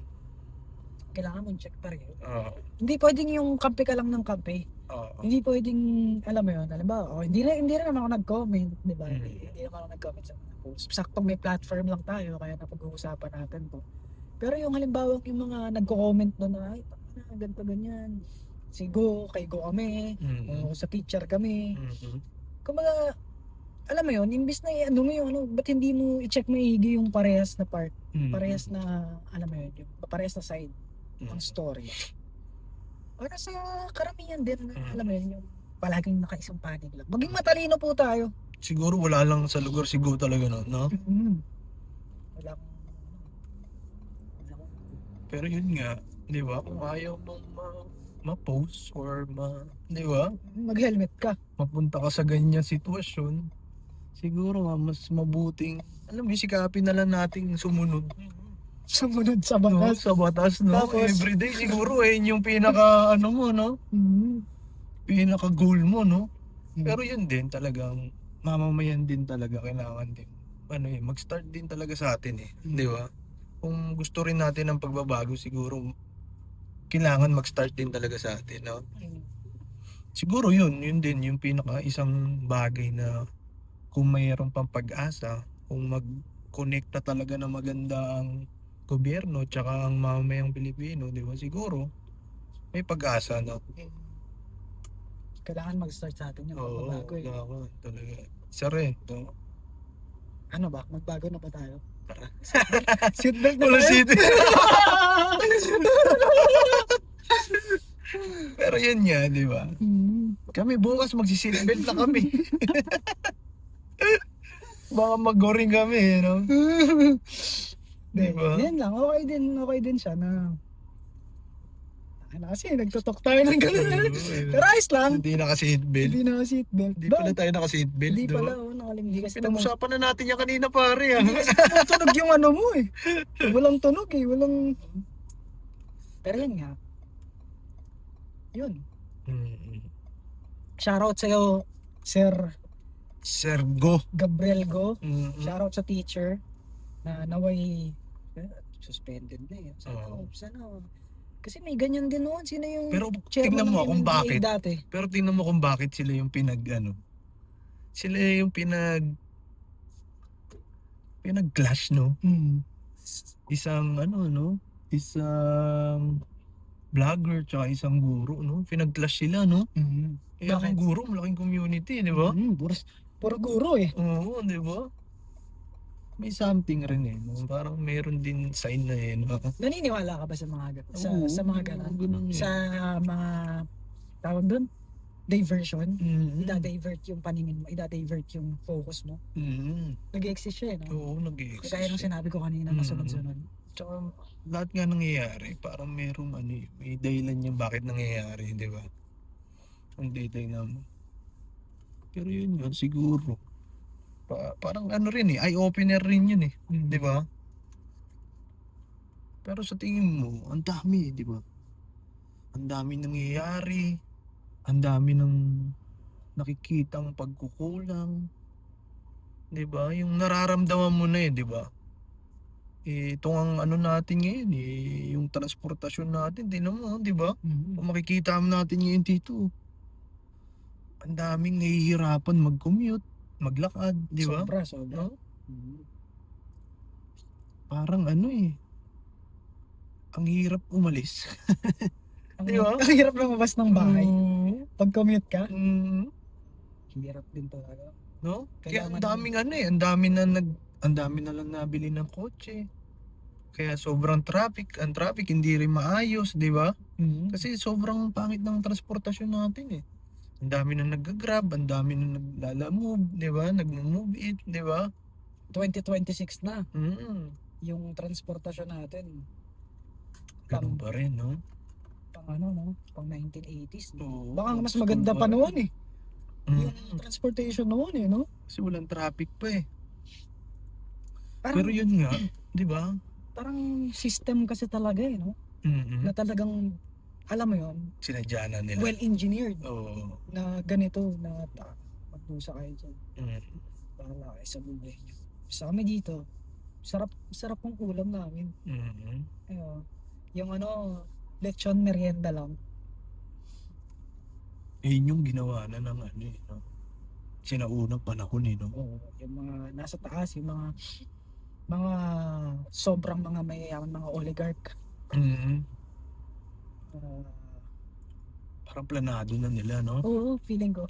kailangan mong check pareho. Oo. Hindi pwedeng yung kampi ka lang ng kampi. Oo. Hindi pwedeng, alam mo yun, alam ba, hindi rin naman ako nag-comment, di ba? Mm. Hindi naman ako nag-comment sa mga post. Saktong may platform lang tayo, kaya napag-uusapan natin to. Pero yung halimbawa yung mga nagko-comment doon na, ay, ganito ganyan. Si Go, kay Go kami, o sa teacher kami. Kumbaga, alam mo yun, imbis na ano mo yung ba't hindi mo i-check maigi yung parehas na part, parehas na, alam mo yun, yung parehas na side ng story. Para sa karamihan din, alam mo yun, yung palaging nakaisang panig lang. Maging matalino po tayo. Siguro wala lang sa lugar si Go talaga no? Wala akong Pero yun nga, di ba? Kung ayaw mong ma-post or di ba? mag-helmet ka. Mapunta ka sa ganyan sitwasyon, siguro nga mas mabuting, alam mo, sikapin na lang nating sumunod. Sumunod sa No, batas. sa batas, no? Tapos- Everyday siguro yung pinaka, mo, no? Pinaka goal mo, no? Pero yun din talagang, mamamayan din talaga, kailangan din, mag-start din talaga sa atin eh, di ba? Kung gusto rin natin ng pagbabago, siguro, kailangan mag-start din talaga sa atin, no? Siguro yun din yung pinaka isang bagay na kung mayroon pang pag-asa, kung mag-connecta talaga na maganda ang gobyerno tsaka ang mamamayang Pilipino, di ba? Siguro may pag-asa, no? Kailangan mag-start sa atin yung Oo, pagbabago eh. kailangan talaga. Isa rin, no? Ano ba? Magbago na ba tayo? Tara. Seatbelt na Wala tayo? city. Pero yun nga, di ba? Kami bukas magsi-seatbelt na kami. Baka mag-goring kami, no? Diba? Yan lang, okay din siya na kasi nagtutok tayo ng gano'n. Pero ayos lang. Hindi naka-seatbelt. Hindi na seatbelt. Hindi pala tayo naka-seatbelt. Hindi diba? pala, nakalimdi kasi Pinag-usapan na natin yan kanina, pare. Hindi kasi tumutunog yung ano mo eh. Walang tunog eh, walang... Pero yan nga. Yun. Shoutout sa'yo, Sir Sir Go. Gabriel Go. Mm-mm. Shoutout sa teacher na naway suspended na eh. Oo. Sana. Kasi may ganyan din noon. Sino yung Pero chairman tingnan mo ng kung MMDA bakit. dati? Pero tingnan mo kung bakit sila yung sila yung pinag-clash, no? Isang isang vlogger tsaka isang guro, no? Pinag-clash sila, no? Eh, Bakit? ang guro, malaking community, di ba? Puro guro eh. Oo, di ba? May something rin eh, no? Parang meron din sign na eh, no? Naniniwala ka ba sa mga Oo, sa mga ganun? ganun eh. Sa mga tawag doon? Diversion? Mm-hmm. Ida-divert yung paningin mo, ida-divert yung focus mo. Nag-exist siya eh, no? Oo, nag-i-exist. Kaya nung sinabi ko kanina na sunod-sunod. Tsaka lahat nga nangyayari, parang merong may dahilan yung bakit nangyayari, di ba? Ang dahilan mo. Pero yun siguro. Parang rin eh, eye-opener rin yun eh, di ba? Pero sa tingin mo, ang dami, di ba? Ang dami nangyayari, ang dami ng nakikitang pagkukulang, di ba? Yung nararamdaman mo na eh, di ba? Itong ang natin ngayon yung transportasyon natin, tingnan mo, di ba? Kung makikita mo natin ngayon dito, ang daming nahihirapan mag-commute, maglakad, di ba? Sobra. No? Parang ang hirap umalis. Di ba? Ang hirap lumabas ng bahay. Pag commute ka, hirap din talaga. No? Kaya ang Kailangan- daming ang dami na lang nabili ng kotse. Kaya sobrang traffic, ang traffic hindi rin maayos, di ba? Kasi sobrang pangit ng transportasyon natin eh. Ang dami na nag-grab, ang dami na naglalamove, di ba? Nag-move it, di ba? 2026 na Mm. yung transportasyon natin. Ganun pa rin, no? Pang 1980s. Oo, Baka mas school maganda pa rin. noon eh. Mm. Yung transportation noon eh, no? Kasi walang traffic pa eh. Parang, Pero yun nga, di ba? parang system kasi talaga eh, no? Mm-mm. Na talagang, alam mo yun, Sinadya na nila. well-engineered Oo. na ganito, na magdusa kayo dyan. Mm. Bahala kayo sa buhay nyo. Sa kami dito, sarap ng ulam namin. Mm-mm. Ayun. Yung lechon merienda lang. Yung ginawa na ng no? Sinaunang panahon no? Oo, yung mga nasa taas, yung mga sobrang mga mayayaman, mga oligarch. Mm-hmm. Parang planado na nila, no? Oo, feeling ko.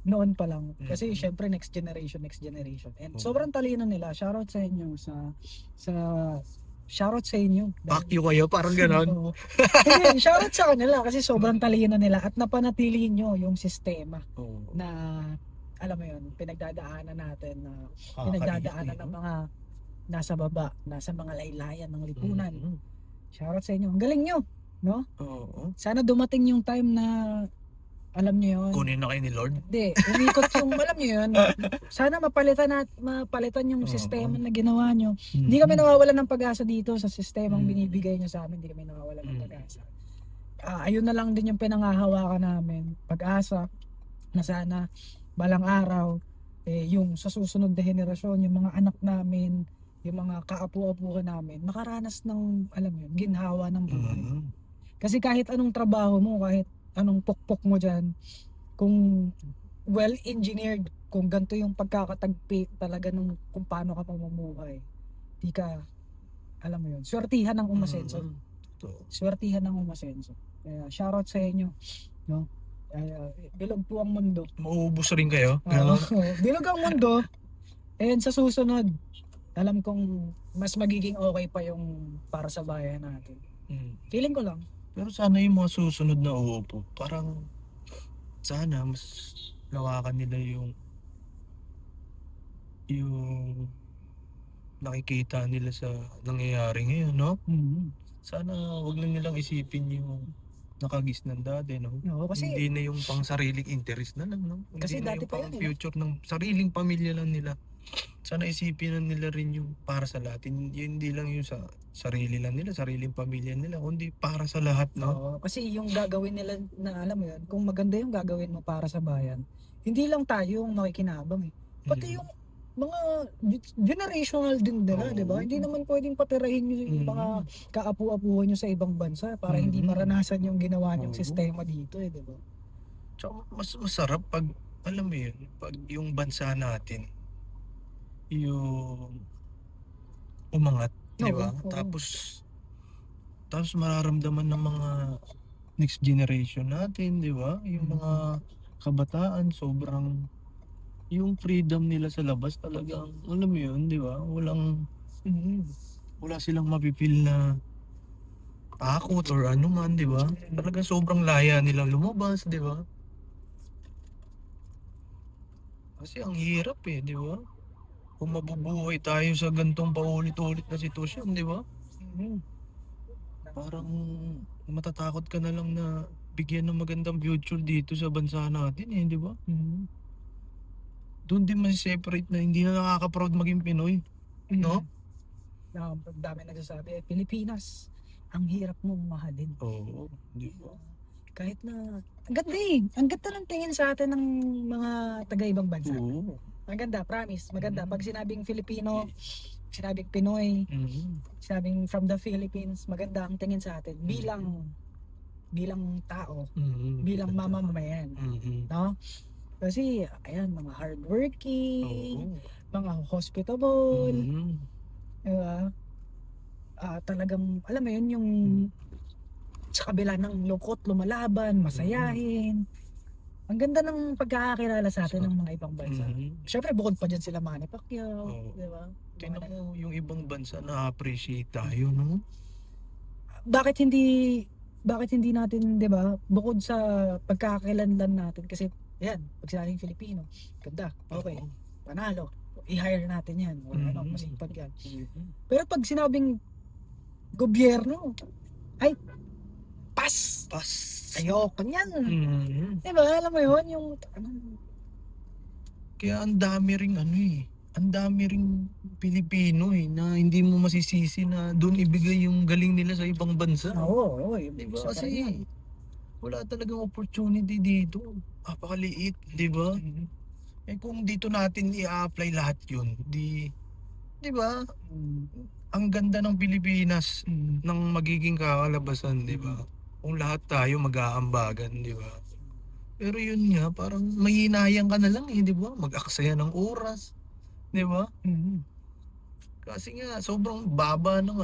Noon pa lang. Kasi Mhm. syempre next generation. And Oo. sobrang talino nila. Shoutout sa inyo shoutout sa inyo. Fuck you kayo, parang ganon. Oo. Hindi, shoutout sa kanila kasi sobrang talino nila at napanatili nyo yung sistema Oo. na alam mo yun, pinagdadaanan natin na Ah, pinagdadaanan ng mga nasa baba, nasa mga laylayan ng lipunan. Mhm. Shoutout sa inyo. Ang galing nyo, no? Oo. Sana dumating yung time na alam nyo yun. Kunin na kayo ni Lord. Hindi, umikot yung alam nyo yun. Sana mapalitan yung Oo. sistema na ginawa nyo. Mhm. Hindi kami nawawalan ng pag-asa dito sa sistemang Mm. binibigay nyo sa amin. Hindi kami nawawalan ng Mm. pag-asa. Ayun na lang din yung pinangahawakan namin. Pag-asa na sana balang araw yung sa susunod na henerasyon, yung mga anak namin, yung mga kaapu-apuhan namin, makaranas ng alam mo yun, ginhawa ng buhay. Mhm. Kasi kahit anong trabaho mo, kahit anong pukpok mo dyan, kung well-engineered, kung ganito yung pagkakatagpi talaga nung kung paano ka pamumuhay, di ka, alam mo yun, swertihan ng umasenso. Mhm. Totoo. Swertihan ng umasenso. Kaya shoutout sa inyo, no? Bilog po ang mundo. Mauubos rin kayo. Oo, Ganon. bilog ang mundo. And sa susunod, alam kong mas magiging okay pa yung para sa bayan natin. Mm. Feeling ko lang. Pero sana yung mga susunod na uupo, parang sana mas lawakan nila yung nakikita nila sa nangyayari ngayon, no? Sana wag lang nilang isipin yung nakagis ng dati, no? Oo, kasi Hindi na yung pang sariling interest na lang, no? Kasi Hindi na dati yung pa pang yan, eh, no? future ng sariling pamilya lang nila. sana isipin na nila rin yung para sa lahat. Hindi lang yung sa sarili lang nila, sariling pamilya nila, kundi para sa lahat, no? Oo, kasi yung gagawin nila na alam mo yun, kung maganda yung gagawin mo para sa bayan, hindi lang tayo yung makikinabang eh. Pati Mm. yung mga generational din nila, di ba? Oo. Hindi naman pwedeng patirahin yung mga kaapu-apuhan nyo sa ibang bansa para hindi maranasan yung ginawa nyong Oo. sistema dito eh, di ba? Tsaka mas masarap pag, alam mo yun, pag yung bansa natin, yung umangat, di ba? Oo. Tapos mararamdaman ng mga next generation natin, di ba? Yung mga kabataan, sobrang, yung freedom nila sa labas talagang, alam mo yun, di ba? Wala silang mapipil na takot or ano man, di ba? Talagang sobrang laya nilang lumabas, di ba? Kasi ang hirap eh, di ba? Kung mabubuhay tayo sa gantong paulit-ulit na sitwasyon, di ba? Parang matatakot ka na lang na bigyan ng magandang future dito sa bansa natin eh, di ba? Doon din ma-separate na hindi na nakaka-proud maging Pinoy, no? Dami nagsasabi, Pilipinas, ang hirap mong mahalin. Oo, di ba? Kahit na, ang ganda eh. Ang ganda ng tingin sa atin ng mga taga-ibang bansa. Oo. Ang ganda, promise. Maganda. Pag sinabing Filipino, sinabing Pinoy, sinabing from the Philippines, maganda ang tingin sa atin bilang tao, bilang mamamayan. No? Kasi, ayan, mga hardworking, mga hospitable, diba? Talagang, alam mo yun, yung sa kabila ng lungkot, lumalaban, masayahin. Ang ganda ng pagkakakilala sa atin ng mga ibang bansa. Siyempre, bukod pa dyan sila Manny Pacquiao, di ba? Tingnan mo yung ibang bansa na-appreciate tayo, no? Bakit hindi natin, di ba, bukod sa pagkakakilanlan natin, kasi, yan, pag sinabing Filipino, ganda, okay, panalo, i-hire natin yan, o ano, masipag yan. Pero pag sinabing gobyerno, ay, pas! Ayoko niyan. Diba, alam mo yun, yung, Kaya ang dami ring Pilipino eh, na hindi mo masisisi na doon ibigay yung galing nila sa ibang bansa. Oo, Diba? Kasi wala talagang opportunity dito. Napakaliit, diba? Eh kung dito natin i-apply lahat yun, diba? Ang ganda ng Pilipinas ng magiging kakalabasan, diba? Kung lahat tayo mag-aambagan, diba? Pero yun nga, parang mahinayang ka na lang eh, diba? Mag-aksaya ng oras, diba? Kasi nga, sobrang baba ng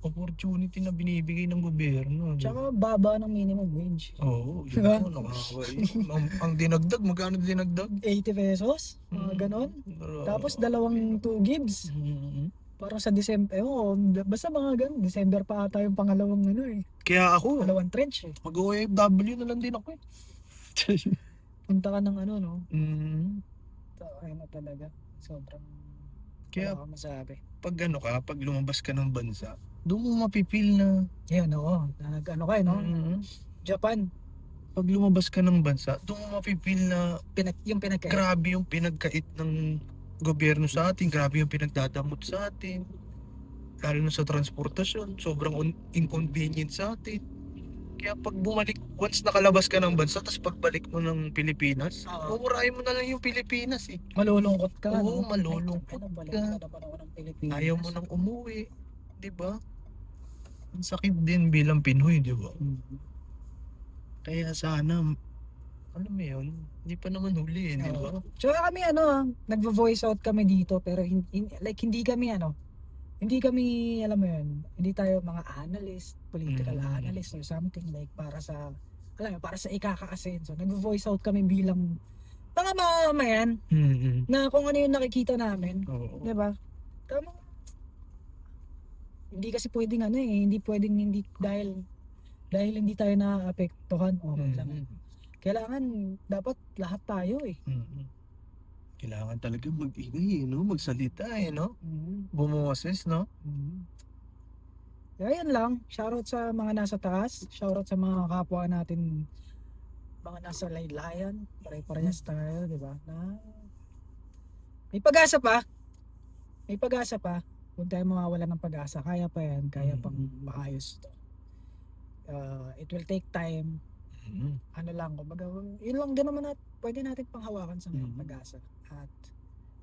opportunity na binibigay ng gobyerno. Tsaka baba ng minimum wage. Oo, Diba? yun, nakakaiyak. ang dinagdag, magkano dinagdag? 80 pesos, mga ganon. Tapos dalawang 2 gigs. Parang sa December, basta mga ganon. December pa ata yung pangalawang Kaya ako, pangalawang trench eh. mag-OFW na lang din ako eh. Punta ka ng no? Mm. Ayun na talaga. Sobrang, Kaya wala akong masabi. pag lumabas ka ng bansa, doon mo mapipil na, Yan, oo. No? Japan, pag lumabas ka ng bansa, doon mo mapipil na yung pinagkait. grabe yung pinagkait ng gobyerno sa atin, grabe yung pinagdadamot sa atin. Lalo na sa transportasyon, sobrang inconvenient sa atin. Kaya pag bumalik, once nakalabas ka ng bansa, tapos pagbalik mo ng Pilipinas, mumurahin mo na lang yung Pilipinas eh. Malulungkot ka, Oo, no? malulungkot Balik ka. na naman ako ng Pilipinas. Ayaw mo nang umuwi, di ba? Ang sakit din bilang Pinoy, di ba? Kaya sana, alam mo yun, hindi pa naman huli, di ba? Tsaka kami nagvo-voice out kami dito pero hindi kami alam mo yun, hindi tayo mga analyst, political analyst or something like para sa ikaka-asenso. Nagvo-voice out kami bilang mga mamamayan na kung ano yung nakikita namin, di ba? Tama. Hindi kasi pwedeng hindi pwedeng hindi dahil hindi tayo naapektuhan lang. Kailangan dapat lahat tayo eh. Kailangan talaga mag-ingay, no? Magsalita, no? Bumoses, no? Kaya yan lang. Shoutout sa mga nasa taas. Shoutout sa mga kapwa natin, mga nasa laylayan. Pare-parehas tayo, di ba? Na may pag-asa pa. may pag-asa pa. Huwag tayo mawawala ng pag-asa. Kaya pa yan. Kaya pang maayos to. It will take time. Ano lang, kumbaga, yun lang din naman pwede natin panghawakan sa pag-asa. At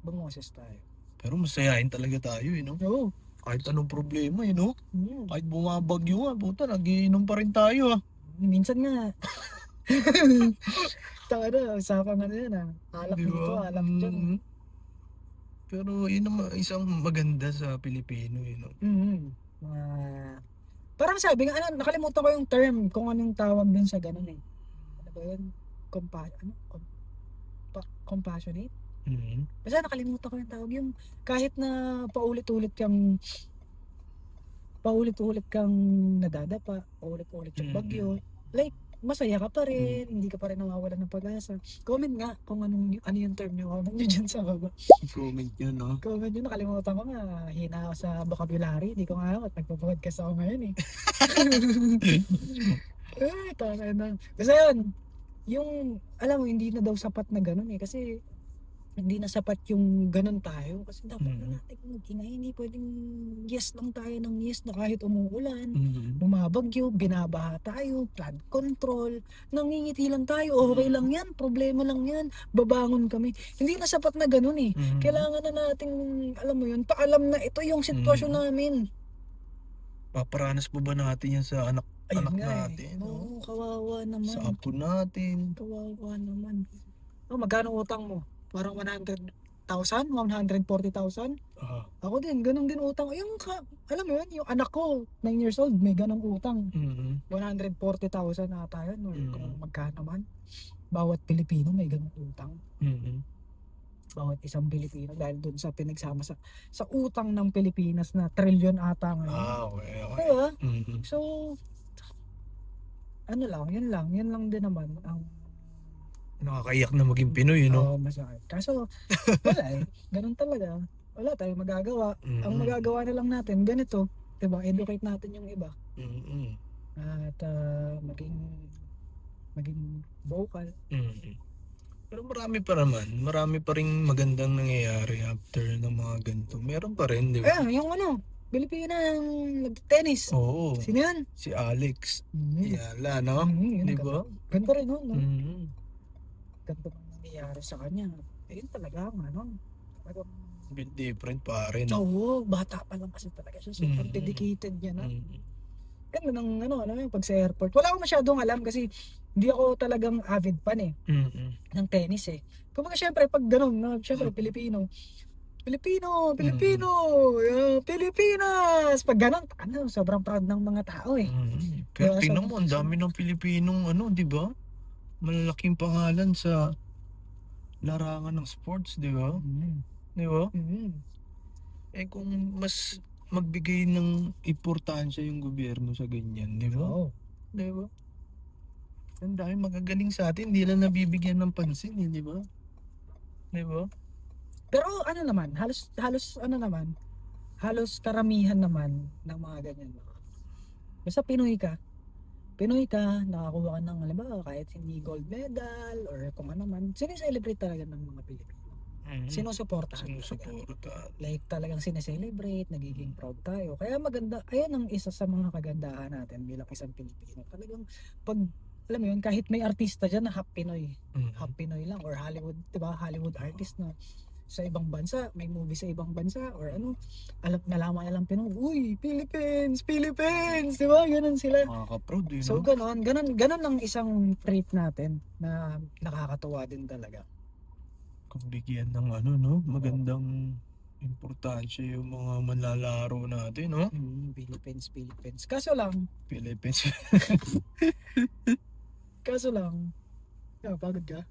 bumoses tayo. Pero masayahin talaga tayo, no? Oo. Kahit anong problema, no? Mm. Kahit bumabagyo nga, puta, nagiinom pa rin tayo, Minsan nga. Taka na, usapan nga na yan Alak Di ba? dito, alak dyan. Pero yun ang isang maganda sa Pilipino, no? Parang sabi nga, nakalimutan ko yung term, kung anong tawag dun sa ganun Ano ba yun? Compassionate? Basta nakalimutan ko yung tawag, yung kahit na paulit-ulit kang nadadapa, paulit-ulit yung bagyo, like, masaya ka pa rin, hindi ka pa rin nawawalan ng pag-asa. Comment nga kung ano yung term nyo, comment nyo dyan sa baba. Comment yun, no? Comment nyo, nakalimutan ko nga, hina ako sa vocabulary, hindi ko nga alam at nagpo-podcast ako ngayon tama na. Kasi yun, yung, alam mo, hindi na daw sapat na ganun kasi hindi na sapat yung ganun tayo kasi dapat na natin mag-ingay, hindi pwedeng yes lang tayo ng yes na kahit umuulan, bumabagyo, binabaha tayo, flood control, nangingiti lang tayo, okay lang yan, problema lang yan, babangon kami. Hindi na sapat na ganun Kailangan na nating, alam mo yun, paalam na ito yung sitwasyon namin. Paparanas pa ba natin yan sa anak natin? Oo, kawawa naman. Sa apo natin. Kawawa naman. Magkano utang mo? Parang 100,000, 140,000. Ako din, ganun din utang. Alam mo yun, yung anak ko, 9 years old, may ganung utang. 140,000 ata yun. Kung magkano man. Bawat Pilipino may ganung utang. Bawat isang Pilipino dahil dun sa pinagsama sa utang ng Pilipinas na trilyon ata ngayon. Okay. Diba? So, ano lang, yun lang din naman ang nakakaiyak na maging Pinoy, no? Oo, masakit. Kaso, wala ganun talaga. Wala tayong magagawa. Ang magagawa na lang natin, ganito. Diba? Educate natin yung iba. At maging vocal. Pero marami pa rin magandang nangyayari after ng mga ganito. Meron pa rin, di ba? Yung Pilipina yung nag-tennis. Oo. Sino yan? Si Alex. Yala, no? Di ba? Ganda rin, no? Ganda bang nangyayari sa kanya. Yun talaga, Bit different pa rin. Oo, bata pa lang kasi talaga siya. Super dedicated niya, no? Ganda ng, yung pag sa airport. Wala akong masyadong alam kasi hindi ako talagang avid fan ng tennis Kumbaga syempre pag ganun, no? Syempre Pilipinas! Pag ganun, sobrang proud ng mga tao Pero tingnan mo, ang dami ng Pilipinong, di ba? Malalaking pangalan sa larangan ng sports, di ba? Di ba? Kung mas magbigay ng importansya yung gobyerno sa ganyan, di ba? Oo. Di ba? Ang dami magagaling sa atin, hindi lang nabibigyan ng pansin, di ba? Di ba? Pero halos karamihan naman ng mga ganyan. Basta Pinoy ka, nakakuha ka ng, halimbawa, kahit hindi gold medal or kung ano man, sineselebrate talaga ng mga Pilipino. Sinusuportahan. Like talagang sineselebrate, nagiging proud tayo. Kaya maganda, ayun ang isa sa mga kagandahan natin bilang isang Pilipino. Talagang pag, alam mo yun, kahit may artista dyan na half Pinoy lang, or Hollywood, diba? Hollywood artist na sa ibang bansa, may movie sa ibang bansa, or nalaman nilang Pinoy, uy, Philippines, diba? Ganun sila. Makaka-proud, So, ganun ang isang trait natin na nakakatuwa din talaga. Kung bigyan ng magandang importansya yung mga manlalaro natin, no? Philippines. Kaso lang, pagod ka?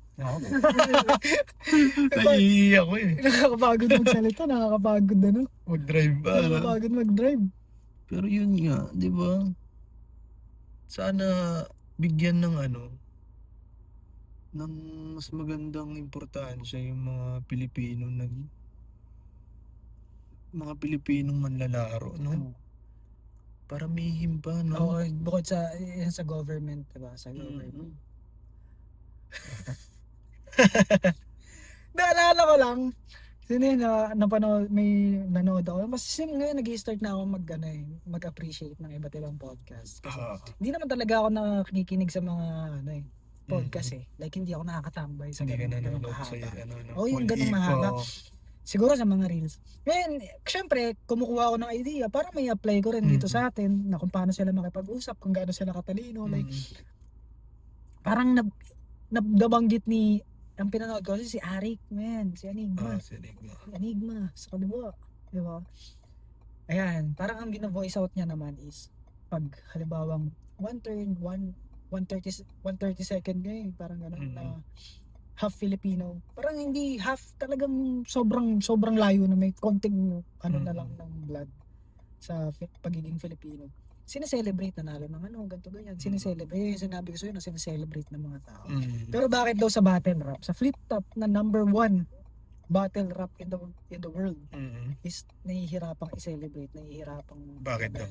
Naiiyak ko Nakakapagod magsalita, nakakapagod mag-drive ba? Nakakapagod mag-drive. Pero yun nga, di ba? Sana bigyan ng ng mas magandang importansya yung mga Pilipinong manlalaro, no? Paramihim pa, no? Oo, bukod sa government, diba? Sa government. Naalala ko lang, Sino yun may nanood ako. Mas ngayon nag-start na ako mag-appreciate ng iba't ibang podcast. Kasi hindi naman talaga ako nakikinig sa mga podcast Like hindi ako nakakatambay sa Hindi ka ganung nanonood sa kahaba. Yung ganung mahaba. Siguro sa mga reels. Ngayon, syempre, kumukuha ako ng idea para may apply ko rin dito sa atin na kung paano sila makipag-usap, kung gaano sila katalino. Like, parang nabanggit ni ang pinanood ko si Arik, si Enigma. Si Enigma, sa kaliwa. Diba? Ayan, parang ang gina-voice out niya naman is pag halimbawang 130 second ngayon, parang gano'n na half Filipino. Parang hindi half, talagang sobrang layo na may konting na lang ng blood sa pagiging Filipino. Sineselebrate nanalo ng ganito ganyan. Sineselebrate, sinabi ko sa'yo na sineselebrate ng mga tao. Pero bakit daw sa battle rap? Sa Flip Top na number 1 battle rap in the world is nahihirapang i-celebrate, nahihirapang... Bakit daw?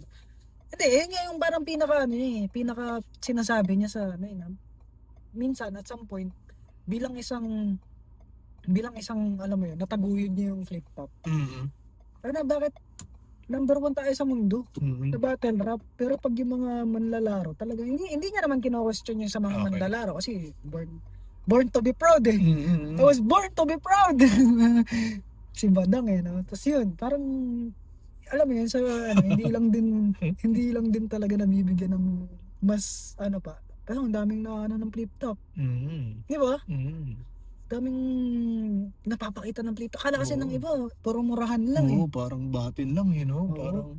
Hindi, yun yung parang pinaka sinasabi niya sa minsan at some point bilang isang alam mo yun, nataguyod niya yung Flip Top. Pero bakit number 1 tayo sa mundo sa battle rap, pero pag yung mga manlalaro talaga hindi niya naman kino-question yung sa mga manlalaro kasi born to be proud I was born to be proud. Si Badang no? Tapos yun, parang alam mo yun, sa hindi lang din talaga nabibigyan ng mas pa. Pero ang daming ng Flip Top. Di ba? Daming napapakita ng Flip Top. Akala kasi ng iba, puro murahan lang parang battle lang parang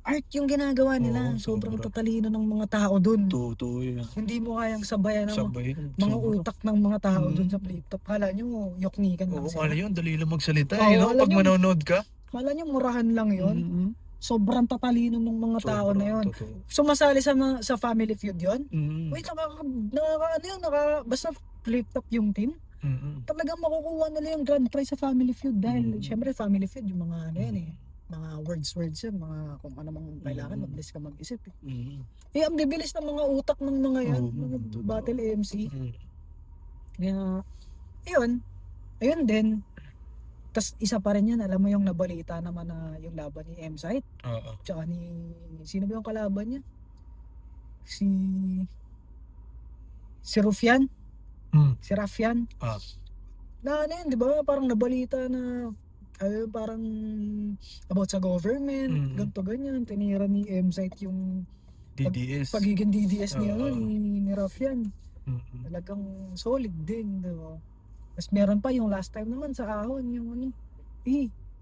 art yung ginagawa nila. Sobrang tatalino ng mga tao dun. Totoo yan. Hindi mo kayang sabayan ng mga utak ng mga tao dun sa Flip Top. Kala nyo, yoknikan lang sila. Kala yun, dali lang magsalita pag manonood ka. Kala nyo, murahan lang yun. Sobrang tatalino ng mga tao na yun. Totoo. Sumasali sa Family Feud yun. Wait, basta Flip Top yung team. Talagang makukuha nila yung grand prize sa Family Feud dahil syempre Family Feud yung mga mga words yun, mga kung ano mang kailangan, mabilis ka mag-isip ang bibilis ng mga utak ng mga yan, mga battle MC. Kaya, ayun din. Tas isa pa rin yan, alam mo yung nabalita naman na yung laban ni M-Site. Tsaka sino ba yung kalaban niya? Si Rufian. Si Rafian. Na yun, di ba? Parang nabalita na parang about sa government, ganito ganyan. Tinira ni M-Site yung DDS. Pagiging DDS niya ni Rafian. Talagang solid din, di ba? Tapos meron pa yung last time naman sa Ahon, yung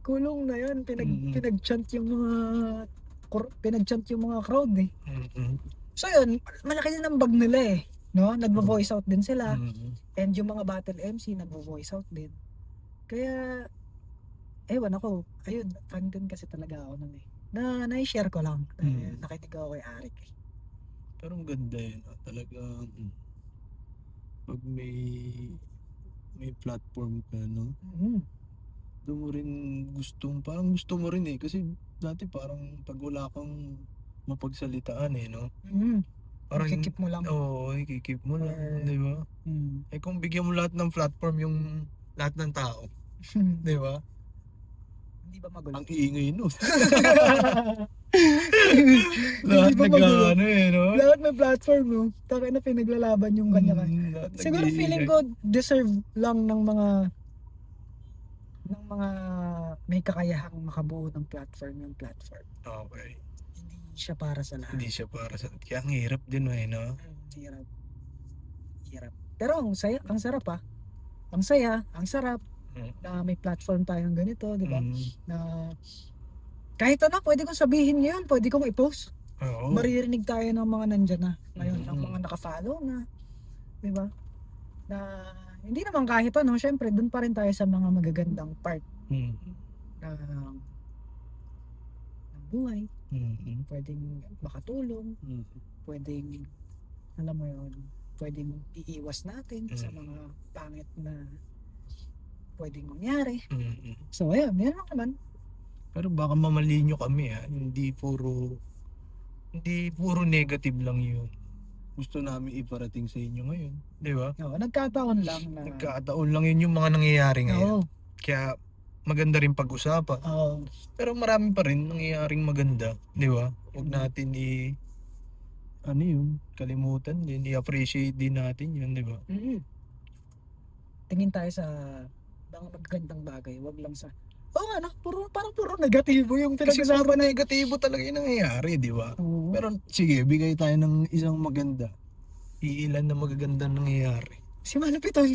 kulong na yan, pinag-chant yung mga crowd So yun, malaki din ang bag nila no? Nagvo-voice out din sila. And yung mga battle MC nagvo-voice out din. Kaya ewan ako, ayun, fan din kasi talaga ako nun na-share ko lang. Nakinig ako kay Arik Pero ang ganda yun, talagang pag may platform ka, no? Doon mo rin parang gusto mo rin kasi dati parang pag wala kang mapagsalitaan no? Parang ikikip mo lang. Ikikip mo lang, di ba? Kung bigyan mo lahat ng platform yung lahat ng tao, di ba? Hindi ba magulo? Ang iingay no? Lahat no? Lahat may platform, no? Taka na pinaglalaban yung kanya-kanya. Siguro feeling ko deserve lang ng mga may kakayahang makabuo ng platform yung platform. Okay. Hindi siya para sa lahat. Kaya ang hirap din no? Hirap. Pero ang sarap Ang saya, ang sarap na may platform tayong ganito, di ba? Na kahit pwede kong sabihin ngayon, pwede kong i-post. Maririnig tayo ng mga nandyan na ngayon, ng mga naka-follow na, di ba? Na hindi naman kahit syempre doon pa rin tayo sa mga magagandang part ng buhay. Pwedeng makatulong, pwedeng alam mo yun, pwedeng iiwas natin sa mga pangit na pwedeng mangyari. So ayun, meron naman. Pero baka mamali nyo kami hindi puro negative lang yun. Gusto namin iparating sa inyo ngayon, di ba? Nagkataon lang yun yung mga nangyayari ngayon. Oo. Kaya maganda rin pag-usapan. Oo. Pero marami pa rin nangyayaring maganda, di ba? Huwag natin ano yun, kalimutan din, i-appreciate din natin yun, di ba? Tingin tayo sa mga magagandang bagay, wag lang sa no? Parang puro negatibo yung Kasi puro pinag-usapan natin. negatibo talaga yung nangyayari, di ba? Oo. Pero sige, bigay tayo ng isang maganda. Iilan na magagandang nangyayari. Si Malupiton.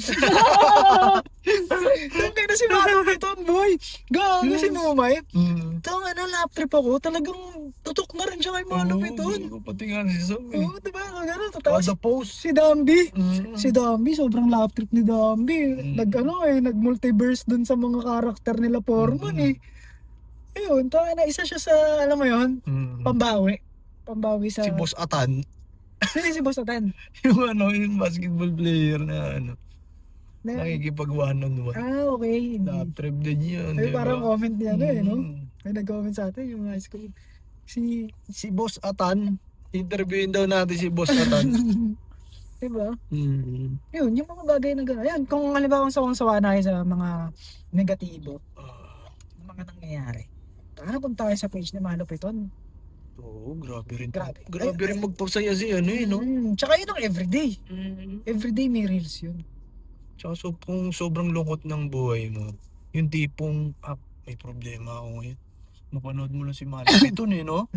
Tangin na si Malupiton, boy. Gago si Mumay. Tanga na, lap trip ako. Talagang tutok na rin siya kay Malupiton. Oo, pati nga si Sam eh. Oo, diba? Gano'n. Tapos Kada post. si Dambi. Mm. Si Dambi, sobrang lap trip ni Dambi. Mm. Nag-multiverse dun sa mga karakter nila Foreman eh. Ayun, tanga na, isa siya sa, alam mo yun, pambawi. Pambawi sa... Si Boss Atan. Sino si Boss Atan? yung basketball player na Na, nakikipag one-on-one. okay. Lap trip din yun, Ay, di ba? parang comment niya no? May nag-comment sa atin yung high school. Si Boss Atan, interviewin daw natin si Boss Atan. Diba? Yun, yung mga bagay na gano'n. Yan, kung halimbawa sawang-sawa na kayo sa mga negatibo, mga nangyayari. Para punta tayo sa page ni Malupiton. Oo, grabe rin. Grabe. Grabe rin magpasaya si ano no? Tsaka yun ang everyday. Everyday may reels yun. Tsaka kung sobrang lungkot ng buhay mo, yung tipong, may problema ako ngayon. Mapanood mo lang si Malupiton no?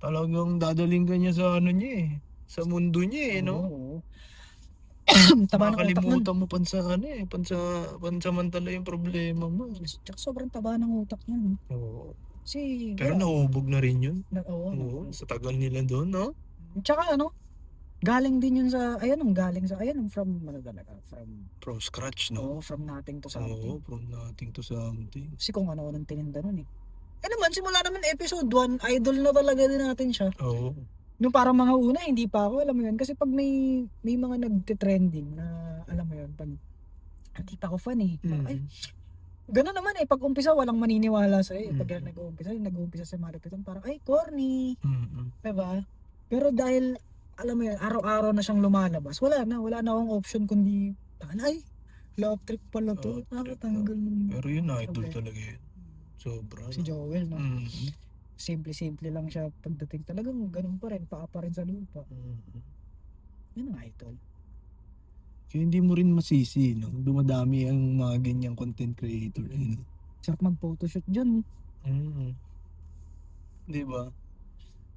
Talagang dadaling ka niya sa ano niya sa mundo niya no? Oo. Taba ng utak nun. Makakalimutan mo pansamantala yung problema mo. Tsaka sobrang taba ng utak niya. Oo. Kasi, Pero naubog na rin yun. Oo. Sa tagal nila doon, no? Tsaka galing din yun sa, from From scratch, no? from nothing to something. Oo, from nothing to something. Kasi kung ano-anong tininda nun naman, simula naman episode 1, idol na talaga din natin siya. Oo. Nung parang mga una, hindi pa ako, alam mo yun. Kasi pag may mga nagte-trending na, alam mo yun, pag hindi pa ako fan ay, gano'n naman pag umpisa, walang maniniwala sa'yo. Pag nag-uumpisa sa Malupiton, parang, ay, corny. Diba? Pero dahil, alam mo yun, araw-araw na siyang lumalabas, wala na akong option kundi, ay, love trip pala to. Nakatanggal ng... Pero yun, idol talaga yun. Sobra. Si Joel, no? Simple-simple lang siya pagdating. Talagang ganun pa rin, paa pa rin sa lupa. Yan ang idol. Kaya hindi mo rin masisi, no? Dumadami ang mga ganyang content creator. Sarap mag-photoshoot dyan. Di ba?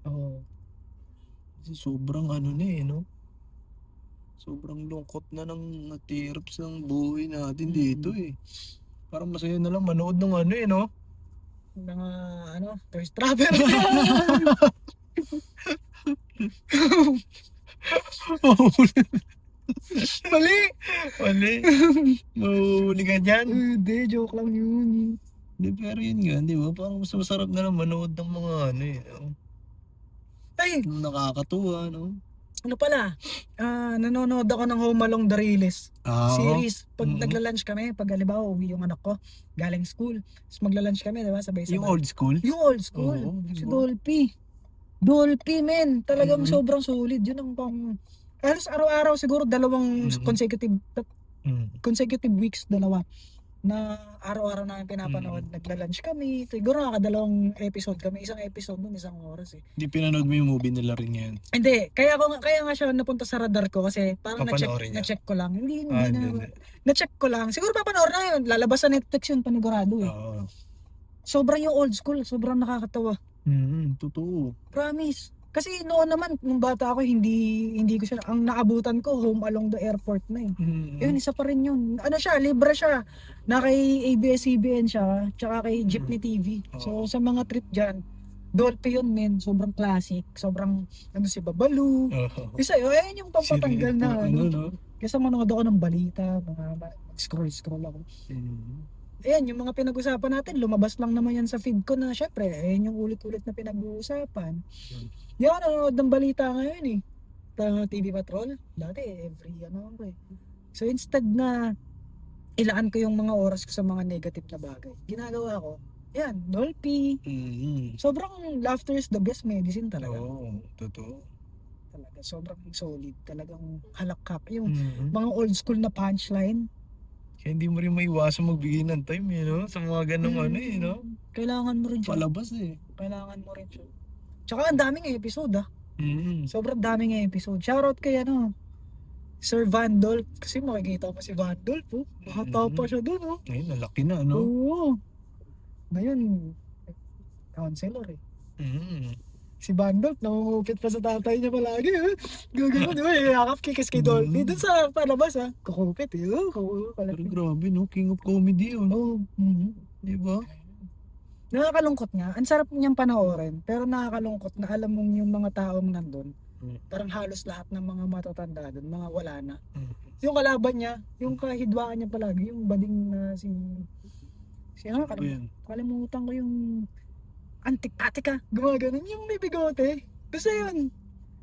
Oo. Kasi sobrang no? Sobrang lungkot na ng natirap sa buhay natin dito Parang masaya na lang manood ng no? Mga tourist travel. Mali. Mahuli ka dyan. Hindi, joke lang yun. Pero yun nga, di ba? Parang mas masarap na lang manood ng mga Ay! Nakakatuwa, no? Ano pala? Nanonood ako ng Home Along the Realist series. Pag nagla-lunch kami, pag halimbawa uwi yung anak ko, galing school, tapos magla-lunch kami, diba? Sabay-sabay. Yung old school? Yung old school. Si Dolphy, men. Talagang sobrang solid. Yun ang halos araw-araw siguro dalawang consecutive weeks, dalawa. Na araw-araw namin pinapanood. Nagla-lunch kami. Siguro nakakadalawang episode kami. Isang episode nun, 1 oras Hindi pinanood mo yung movie nila rin yan? Hindi. Kaya nga siya napunta sa radar ko kasi parang na-check ko lang. Hindi. Na-check ko lang. Siguro papanoorin na yun. Lalabas sa Netflix yun, panigurado Oo. Sobrang yung old school. Sobrang nakakatawa. Totoo. Promise. Kasi noon naman, nung bata ako, hindi ko siya, ang naabutan ko, Home Along the Airport na Yun, isa pa rin yun. Libre siya. Na kay ABS-CBN siya, tsaka kay Jeepney TV. So, sa mga trip dyan, Dolphy yun, men. Sobrang classic. Sobrang, si Babalu. Isa yun, ayun yung pampatanggal na. Kasi manood ako ng balita, scroll ako. Ayan, yung mga pinag-usapan natin, lumabas lang naman yan sa feed ko na syempre, ayan yung ulit-ulit na pinag-uusapan. Yan, nanonood ng balita ngayon TV Patrol, dati every So instead na ilaan ko yung mga oras ko sa mga negative na bagay, ginagawa ko, yan, Dolphy. Sobrang laughter is the best medicine talaga. Oo, totoo. Talaga, sobrang solid, talagang halakkap. Yung mga old school na punchline. Kaya hindi mo rin maiwasan magbigay ng time, sa mga ganong Kailangan mo rin siya. palabas eh. Kailangan mo rin siya. Tsaka ang daming episode Mm. Sobrang daming episode. Shoutout kay Sir Vandolph. Kasi makikita mo si Vandolph Bata pa siya dun Ngayon, nalaki na, no? Oo. Ngayon, counselor Mm. Si Vandolph, namumupit pa sa tatay niya palagi Gagano, di ba? Yakap kikis kay Dolphy. Dun sa palabas kukupit Pero grabe, no? King of comedy yun. Oo. Di ba? Nakakalungkot nga. Ang sarap niyang panoorin. Pero nakakalungkot na alam mong yung mga taong nandun, parang halos lahat ng mga matatanda dun, mga wala na. Yung kalaban niya, yung kahidwaan niya palagi, yung bading na si kalimutan ko yung Antipatica, gumaganon yung may bigote. Basta yun.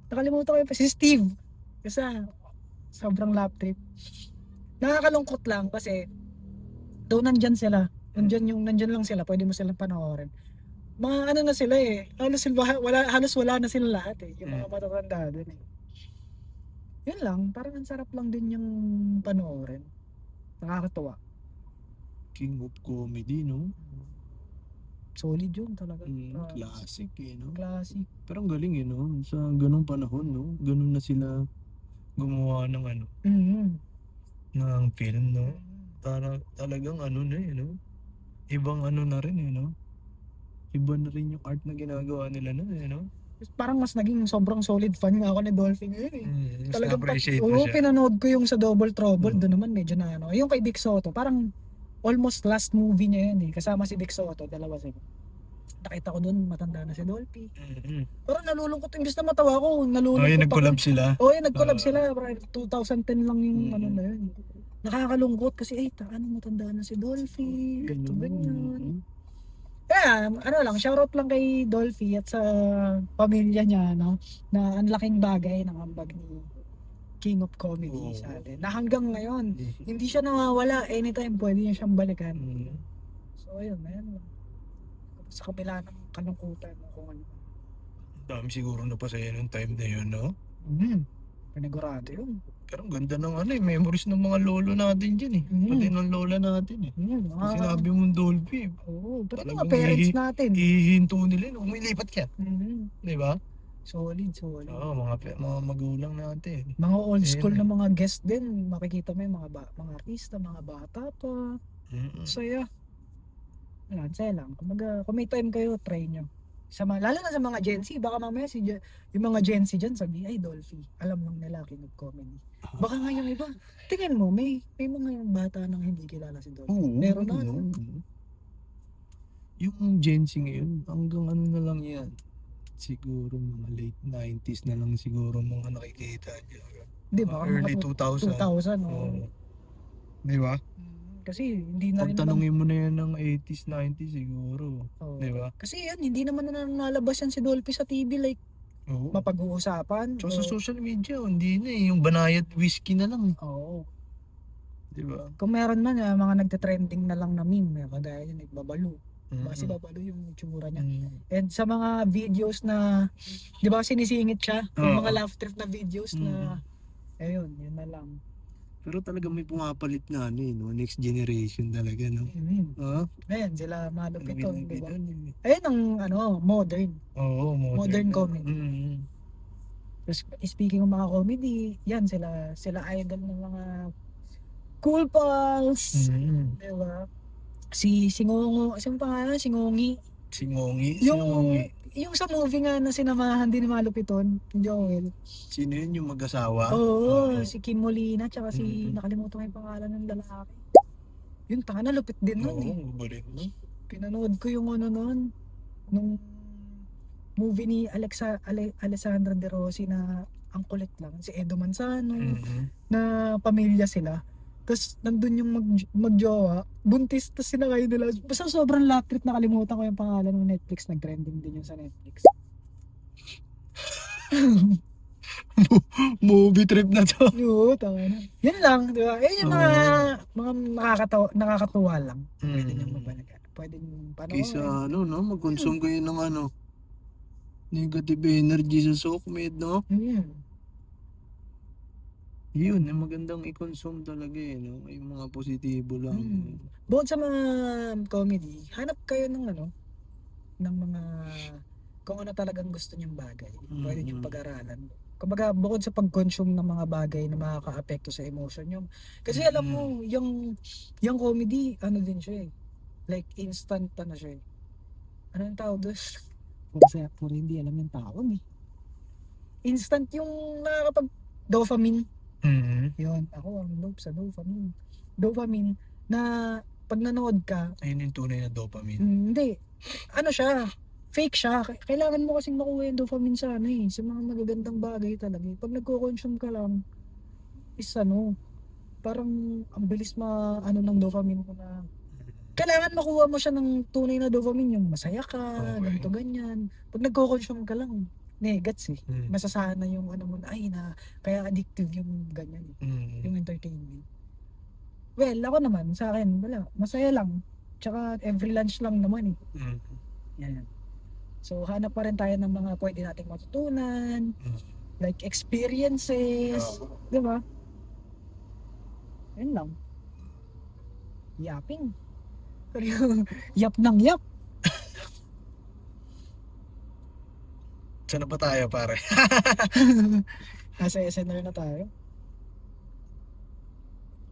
Nakalimutan ko si Steve. Kasi sobrang lap trip. Nakakalungkot lang kasi doon nandyan sila. Nandyan lang sila, pwede mo silang panoorin. Mga na sila halos wala na sila lahat yung mga matatanda doon Yun lang, parang ang sarap lang din yung panoorin. Nakakatuwa. King of comedy, no? Solid yun talaga. Classic, no? Classic. Pero ang galing, no? Sa ganung panahon, no? Ganun na sila gumawa ng ng film, no? Para talagang na no? Ibang na rin, no? Iba na rin yung art na ginagawa nila na, no? Parang mas naging sobrang solid fan nga ako ni Dolphy ngayon Mas na-appreciate mo siya. Pinanood ko yung sa Double Trouble, doon naman medyo na Yung kay Vic Soto, parang almost last movie niya yun kasama si Vic Soto, dalawa sila. Nakita ko doon, matanda na si Dolphy. Pero nalulungkot, imbis na matawa ko, nalulungkot Ay, nag-collab sila? Oo, nag-collab sila. 2010 lang yung na yun. Nakakalungkot kasi, matanda na si Dolphy. Ganyan. Kaya, lang, shoutout lang kay Dolphy at sa pamilya niya, na ang laking bagay ng ambag ni King of Comedy sa atin. Na hanggang ngayon, hindi siya nawawala. Anytime pwede niya siyang balikan. So, ayun. Sa kabila ng kalungkutan kung ano. Dami siguro na pasaya ng time na yun, no? Panigurado yun. Pero ang ganda ng memories ng mga lolo natin dyan Pati ng lola natin Sinabi mong Dolphy. Oo, pati mga parents natin. Ihinto nila, umilipat ka. Di ba? Solid. Oo, mga magulang natin. Mga old school na mga guest din. Makikita mo yung mga artista, mga bata pa. Saya. Saya lang. Kung may time kayo, try nyo. Lalo na sa mga Gen Z, baka mamaya yung mga Gen Z dyan sabi, ay Dolphy, alam lang nila King of Comedy. Baka nga yung iba, tingin mo, may mga bata nang hindi kilala si Dolphy. Meron na. Yung Gen Z ngayon, hanggang na lang yan. Siguro mga late 90s na lang siguro mga nakikita niya. Di ba? Early 2000. 2000, Di ba? Kasi hindi na rin pagtanungin mo na yan ng 80s, 90s siguro. Di ba? Kasi yan, hindi naman na nalabas yan si Dolphy sa TV like mapag-uusapan. So sa social media, hindi na yung banayat whiskey na lang. Oo. Di ba? Kung meron man mga nagte-trending na lang na meme, kagaya yung nagbabalo. Kasi babalo yung itsura niya. And sa mga videos na, di ba sinisingit siya? Yung mga laugh trip na videos na, ayun, yun na lang. Pero talaga may pumapalit na next generation talaga, no? Ayan, sila malupit to, di ba? Ayan ang modern. Oo, modern comedy. Speaking of mga comedy, yan sila idol ng mga Cool Pals. Di ba? Si Singongo, sino pangalan? Singongi. Yung sa movie nga na sinamahan din ni Malupiton, Joel. Sino yun, yung mag-asawa? Oo, si Kim Molina, tsaka si, nakalimutan ko yung pangalan ng lalaki. Yun, tanga lupit din nun Balik, no? Pinanood ko yung nun, nung movie ni Alessandra De Rossi na ang kulit lang, si Edo Manzano, na pamilya sila. Tapos nandun yung magjowa, buntis, tapos sinakay nila. Basta sobrang lap trip, nakalimutan ko yung pangalan ng Netflix, nag-trending din yun sa Netflix. Movie trip na to. Oo, tama na. Yan lang, di ba? Yung mga nakakatuwa lang. Pwede nyo mabalikan. Pwede nyo panoorin. Kaysa mag-consume kayo ng negative energy sa Sokmed, no? Yun, yung magandang i-consume talaga eh, no? Yung mga positibo lang. Bukod sa mga comedy, hanap kayo ng ng mga kung ano talagang gusto niyong bagay. Pwede niyong pag-aralan. Kumbaga, bukod sa pag-consume ng mga bagay na makaka-apekto sa emotion niyo. Kasi alam mo, yung comedy, ano din siya eh. Like, instant siya eh. Ano yung tawag doon? Puro hindi alam yung tawag eh. Instant yung nakakapag dopamine. Yun, ako ang dope sa dopamine. Dopamine na pag nanood ka, Ayun yung tunay na dopamine. hindi. Ano siya? Fake siya. Kailangan mo kasing makuha yung dopamine sa sa mga magagandang bagay talaga. Pag nagko-consume ka lang, is parang ang bilis ng dopamine mo na kailangan makuha mo siya ng tunay na dopamine, yung masaya ka, ganito ganyan. Pag nagko-consume ka lang, gets eh. Masasana yung mo na, kaya addictive yung ganyan eh. Yung entertainment. Well, ako naman, sa akin, wala. Masaya lang. Tsaka every lunch lang naman eh. Yan. So, hanap pa rin tayo ng mga pwede nating matutunan. Like experiences. Di ba? Yun lang. Yapping. Yap ng yap. Saan na ba tayo, pare? Nasa SNR na tayo.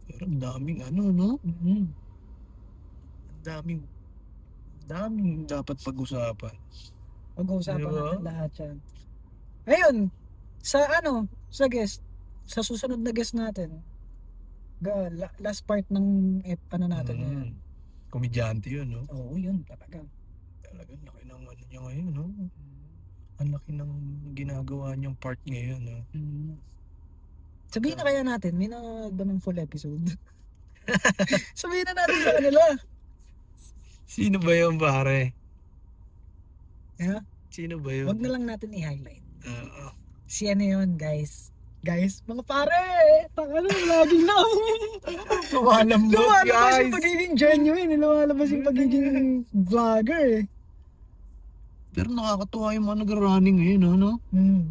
Pero ang daming no? Ang daming dapat pag-usapan. Pag-uusapan Diba? natin lahat yan. Ngayon, sa guest, sa susunod na guest natin, last part ng natin ngayon. Komedyante yun, no? Oo, yun talaga. Talagang laki ng niya ngayon, no? Ang laki ng ginagawa niyang part ngayon, no? Sabihin na kaya natin, may nanonood ba ng full episode? Sabihin na natin sa kanila. Sino ba yun, pare? Yeah? Sino ba yun? Wag na lang natin i-highlight. Oo. Si yun, guys. Guys, mga pare! Laging na. Lumalambot, Lumalabas guys! yung pagiging genuine. Lumalabas yung pagiging vlogger eh. Pero nakakatuwa yung mga nag-running ngayon, no?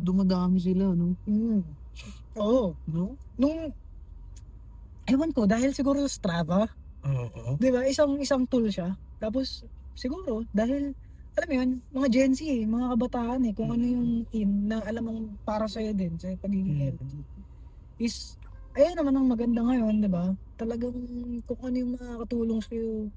Dumadami sila, no? Oo. No? Ewan ko, dahil siguro sa Strava. Oo. Di ba? Isang tool siya. Tapos, siguro, dahil, alam mo yun, mga Gen Z mga kabataan kung ano yung na alam mong para sa'yo din, sa pagiging healthy. Is, ayun naman ang maganda ngayon, di ba? Talagang, kung ano yung makakatulong sa'yo,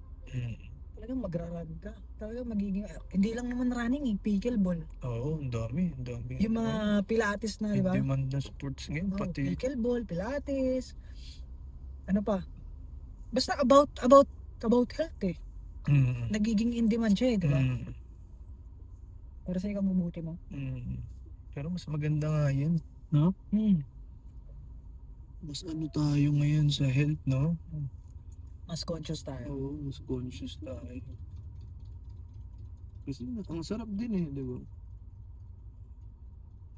talagang magra-run ka. Talagang magiging, hindi lang naman running pickleball. Oo, ang dami. Yung mga pilates na, di ba? Demand na sports ngayon, pati. Pickleball, pilates, ano pa? Basta about health Nagiging in demand siya di ba? Para sa ikabubuti mo. Pero mas maganda nga yun, no? Mas tayo ngayon sa health, no? Mas conscious tayo. Oo, mas conscious tayo. Kasi ang sarap din di ba?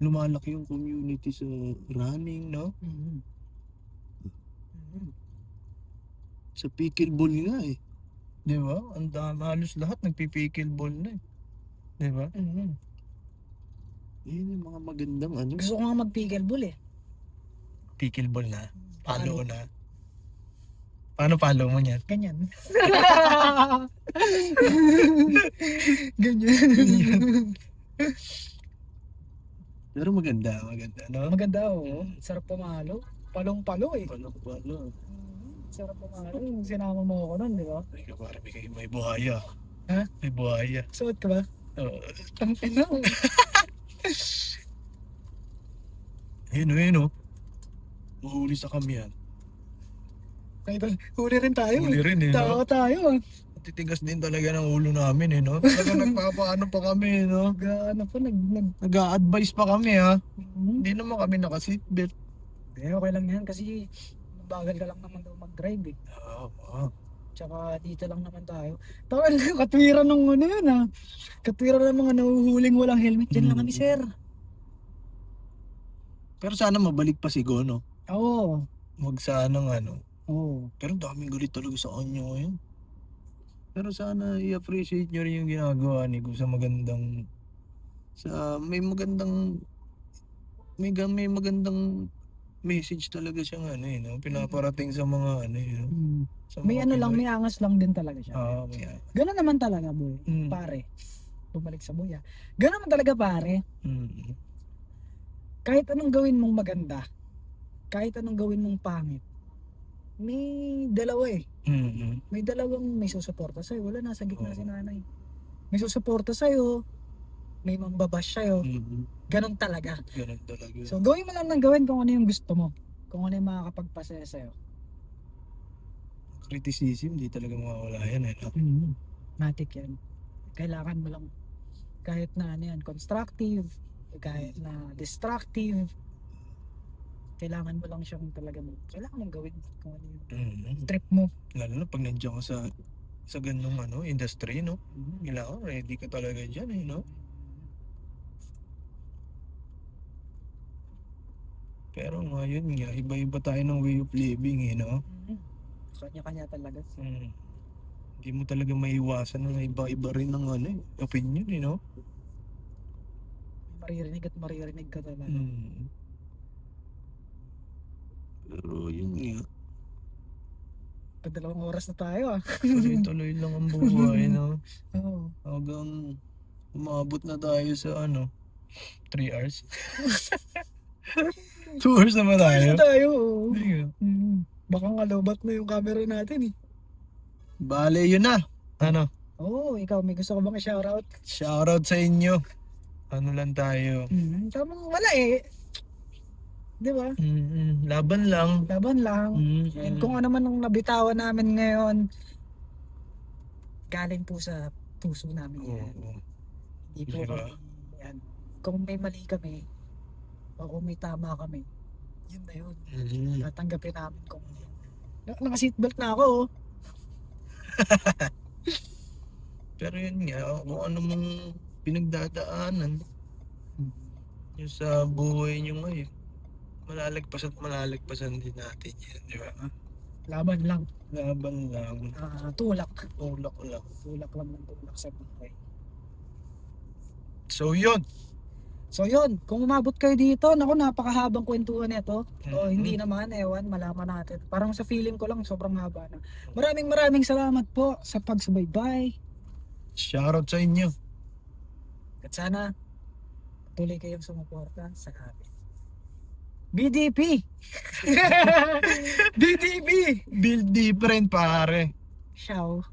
Lumalaki yung community sa running, no? Sa pickleball nga di ba? Ang dami, halos lahat nagpi-pickleball na di ba? Yun yung mga magandang Gusto ko nga mag-pickleball Pickleball na? Follow na? Paano follow mo niyan? Ganyan. Ganyan. Pero maganda, no? Maganda sarap pumalo. Palong-palo Palo. Sarap pumalo. Sinama mo ako nun, di ba? Ay, parang may buhaya. Ha? May buhaya. Suot ka ba? Oo. Tangina. Ayun. Mahuli sa kamyan. Huli rin tayo. Huli rin Tao no? tayo. Titigas din talaga ng ulo namin no? Talagang nagpapaano pa kami no? Nag-a-advise pa kami ha? Hindi naman kami naka-seatbelt. Okay lang yan kasi bagal ka lang naman daw mag-drive Oo. Tsaka dito lang naman tayo. Katwiran ng Katwiran ng mga nahuhuling walang helmet. Diyan lang kami, sir. Pero sana mabalik pa si Gono. Oo. Wag sana Oo. Pero daming galit talaga sa kanya ngayon. Pero sana i-appreciate nyo rin yung ginagawa ni Go sa may magandang message talaga siyang ano eh, no? Pinaparating sa mga ano eh, no? Sa May mga ano lang, Pinoy. may angas lang din talaga siya. May ano. Ganun naman talaga, boy. Mm. Pare. Bumalik sa buya. Ganun naman talaga, pare. Mm. Kahit anong gawin mong maganda, kahit anong gawin mong pangit, may dalawa eh. Mm. May dalawang may susuporta sa'yo. Wala, nasa gitna Oo. si nanay. May susuporta sa'yo, may mambabash sa'yo. Mm. Ganun talaga. Ganun talaga. So, gawin mo lang ng gawin kung ano yung gusto mo. Kung ano yung makakapagpasaya sa'yo. Criticism, di talaga mawawala yan eh, no? Matik yan. Kailangan mo lang kahit na ano yan, constructive, kahit na destructive, kailangan mo lang siyang talagang, kailangan mong gawin kung ano yung trip mo. Lalo na pag nandiyan ka sa ganung ano, industry, no? Kailangan ready ka talaga dyan eh, no? Pero ngayon nga, iba-iba tayo ng way of living eh, no? Kanya-kanya talaga. Hindi mo talaga maiwasan na iba-iba rin ng ano, opinion eh, no? Maririnig at maririnig ka talaga. Pero yun nga, Pag 2 oras na tayo ah. tuloy-tuloy lang ang buhay, no? Oo. Hanggang umabot na tayo sa ano, 3 hours. 2 hours na ba tayo? Ano tayo? Oo. Hindi nga. Baka nga lobat na yung camera natin eh. Bale, yun na. Ano? Oo, ikaw may gusto ko bang i-shoutout? Shoutout sa inyo. Ano lang tayo. Tamang wala eh. Di ba? Laban lang. Laban lang. And kung ano man ang nabitawan namin ngayon, galing po sa puso namin yan. Hindi po Diba? kami, yan. Kung may mali kami, o kung may tama kami, yun na yun. Tatanggapin namin kung naka-seatbelt na ako. Oh. Pero yun nga, kung ano mong pinagdadaanan yung sa buhay nyo ngayon, malalagpasan din natin yan, di ba? Laban lang. Laban lang. Tulak. Tulak lang. Tulak lang ng tulak sa buhay. So yun. So yun, kung umabot kayo dito, naku, napakahabang kwentuhan nito. O hindi naman, ewan, malaman natin. Parang sa feeling ko lang, sobrang haba na. Maraming salamat po sa pagsubaybay. Shoutout sa inyo. At sana, tuloy kayong sumuporta sa amin. BDP! BDP! Build different, pare. Ciao.